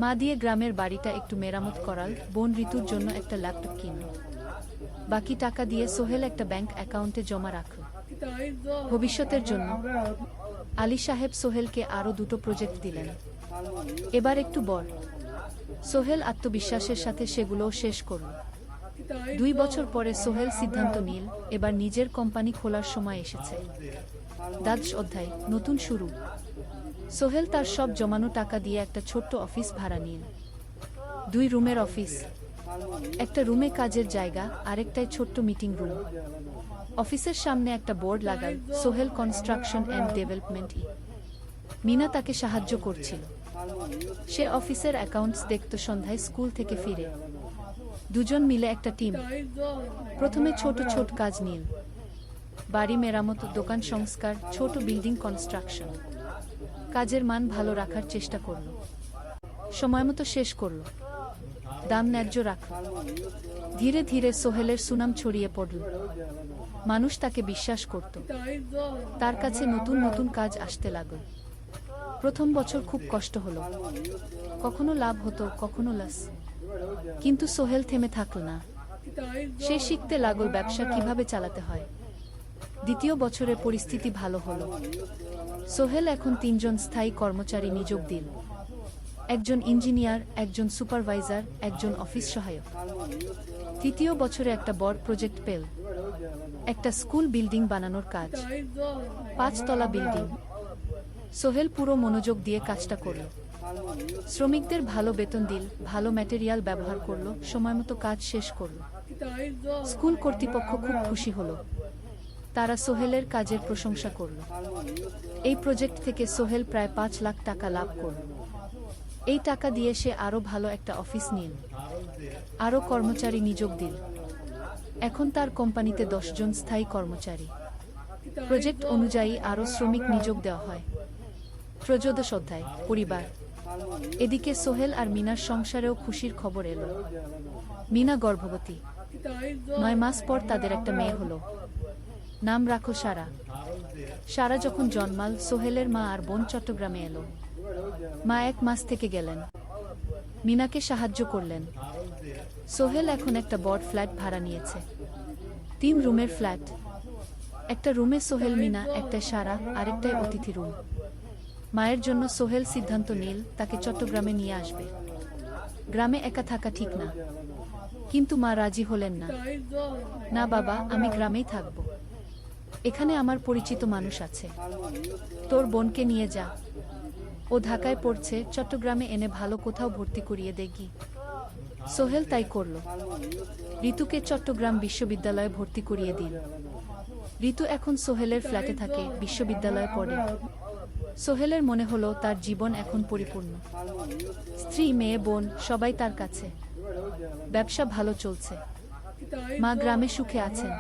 মা দিয়ে গ্রামের বাড়িটা একটু মেরামত করাল, বোন ঋতুর জন্য একটা ল্যাপটপ কিনল। বাকি টাকা দিয়ে সোহেল একটা ব্যাংক অ্যাকাউন্টে জমা রাখল ভবিষ্যতের জন্য। আলী সাহেব সোহেলকে আরও 2টো প্রজেক্ট দিলেন, এবার একটু বড়। সোহেল আত্মবিশ্বাসের সাথে সেগুলোও শেষ করল। 2 বছর পরে সোহেল সিদ্ধান্ত নিল, এবার নিজের কোম্পানি খোলার সময় এসেছে। দ্বাদশ অধ্যায়, নতুন শুরু। সোহেল তার সব জমানো টাকা দিয়ে একটা ছোট্ট অফিস ভাড়া নিল। 2 রুমের অফিস। একটা রুমে কাজের জায়গা, আরেকটায় ছোট্ট মিটিং রুম। অফিসের সামনে একটা বোর্ড লাগাল, Sohel construction and development. Mina তাকে সাহায্য করছিল। সে অফিসের অ্যাকাউন্টস দেখত সন্ধ্যায় স্কুল থেকে ফিরে। দুজন মিলে একটা টিম। প্রথমে ছোট ছোট কাজ নিল, বাড়ি মেরামত, দোকান সংস্কার, ছোট বিল্ডিং কনস্ট্রাকশন। কাজের মান ভালো রাখার চেষ্টা করল, সময়মতো শেষ করল, দাম ন্যায্য রাখল। ধীরে ধীরে সোহেলের সুনাম ছড়িয়ে পড়ল। মানুষ তাকে বিশ্বাস করত। তার কাছে নতুন নতুন কাজ আসতে লাগল। প্রথম বছর খুব কষ্ট হলো, কখনো লাভ হতো, কখনো লস। কিন্তু সোহেল থেমে থাকল না। সে শিখতে লাগল ব্যবসা কিভাবে চালাতে হয়। দ্বিতীয় বছরে পরিস্থিতি ভালো হলো। সোহেল এখন 3 জন স্থায়ী কর্মচারী নিয়োগ দিল। একজন ইঞ্জিনিয়ার, একজন সুপারভাইজার, একজন অফিস সহায়ক। তৃতীয় বছরে একটা বড় প্রজেক্ট পেল, একটা স্কুল বিল্ডিং বানানোর কাজ। 5 তলা বিল্ডিং। সোহেল পুরো মনোযোগ দিয়ে কাজটা করল। শ্রমিকদের ভালো বেতন দিল, ভালো ম্যাটেরিয়াল ব্যবহার করল, সময়মতো কাজ শেষ করল। স্কুল কর্তৃপক্ষ খুব খুশি হলো। তারা সোহেলের কাজের প্রশংসা করল। এই প্রজেক্ট থেকে সোহেল প্রায় 5 লাখ টাকা লাভ করল। এই টাকা দিয়ে সে আরও ভালো একটা অফিস নিল, আরও কর্মচারী নিয়োগ দিল। এখন তার কোম্পানিতে 10 জন স্থায়ী কর্মচারী। প্রজেক্ট অনুযায়ী আরও শ্রমিক নিয়োগ দেওয়া হয়। ত্রয়োদশ অধ্যায়, পরিবার। এদিকে সোহেল আর মিনার সংসারেও খুশির খবর এলো। মিনা গর্ভবতী। 9 মাস পর তাদের একটা মেয়ে হলো। নাম রাখো সারা। সারা যখন জন্মাল, সোহেলের মা আর বোন চট্টগ্রামে এলো। মা 1 মাস থেকে গেলেন। মিনাকে সাহায্য করলেন। সোহেল এখন একটা বড় ফ্ল্যাট ভাড়া নিয়েছে। 3 রুমের ফ্ল্যাট। একটা রুমে সোহেল, মিনা, একটায় সারা, আরেকটায় অতিথি রুম। মায়ের জন্য সোহেল সিদ্ধান্ত নিল তাকে চট্টগ্রামে নিয়ে আসবে। গ্রামে একা থাকা ঠিক না। কিন্তু মা রাজি হলেন না। না বাবা, আমি গ্রামেই থাকব। এখানে আমার পরিচিত মানুষ আছে। তোর বোনকে নিয়ে যা। ও ঢাকায় পড়ছে, চট্টগ্রামে এনে ভালো কোথাও ভর্তি করিয়ে দেখি। সোহেল তাই করল। ঋতুকে চট্টগ্রাম বিশ্ববিদ্যালয়ে ভর্তি করিয়ে দিল। ঋতু এখন সোহেলের ফ্ল্যাটে থাকে, বিশ্ববিদ্যালয়ে পড়ে। সোহেলের মনে হলো তার জীবন এখন পরিপূর্ণ। স্ত্রী, মেয়ে, বোন সবাই তার কাছে। ব্যবসা ভালো চলছে। মা গ্রামে সুখে আছেন।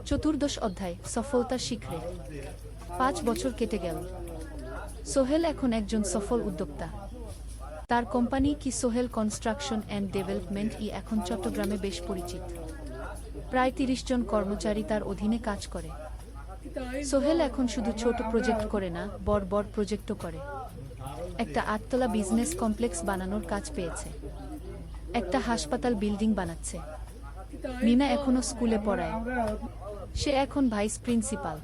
চতুর্দশ অধ্যায়, সফলতার শিখরে। 5 বছর কেটে গেল। সোহেল এখন একজন সফল উদ্যোক্তা। তার কোম্পানি কি সোহেল কনস্ট্রাকশন অ্যান্ড ডেভেলপমেন্ট এখন চট্টগ্রামে বেশ পরিচিত। প্রায় 30 জন কর্মচারী তার অধীনে কাজ করে। সোহেল এখন শুধু ছোট প্রজেক্ট করে না, বড় বড় প্রজেক্টও করে। একটা 8 তলা বিজনেস কমপ্লেক্স বানানোর কাজ পেয়েছে। একটা হাসপাতাল বিল্ডিং বানাচ্ছে। মিনা এখনো স্কুলে পড়ায়। সে এখন ভাইস প্রিন্সিপাল।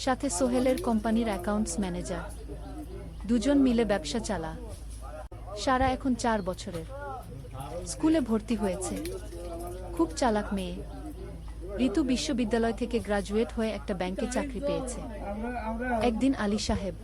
সাথে সোহেলের কোম্পানির অ্যাকাউন্টস ম্যানেজার। 2 জন মিলে ব্যবসা চালা। সারা এখন 4 বছরের। স্কুলে ভর্তি হয়েছে। খুব চালাক মেয়ে। ঋতু বিশ্ববিদ্যালয় থেকে গ্রাজুয়েট হয়ে একটা ব্যাংকে চাকরি পেয়েছে। একদিন আলী সাহেব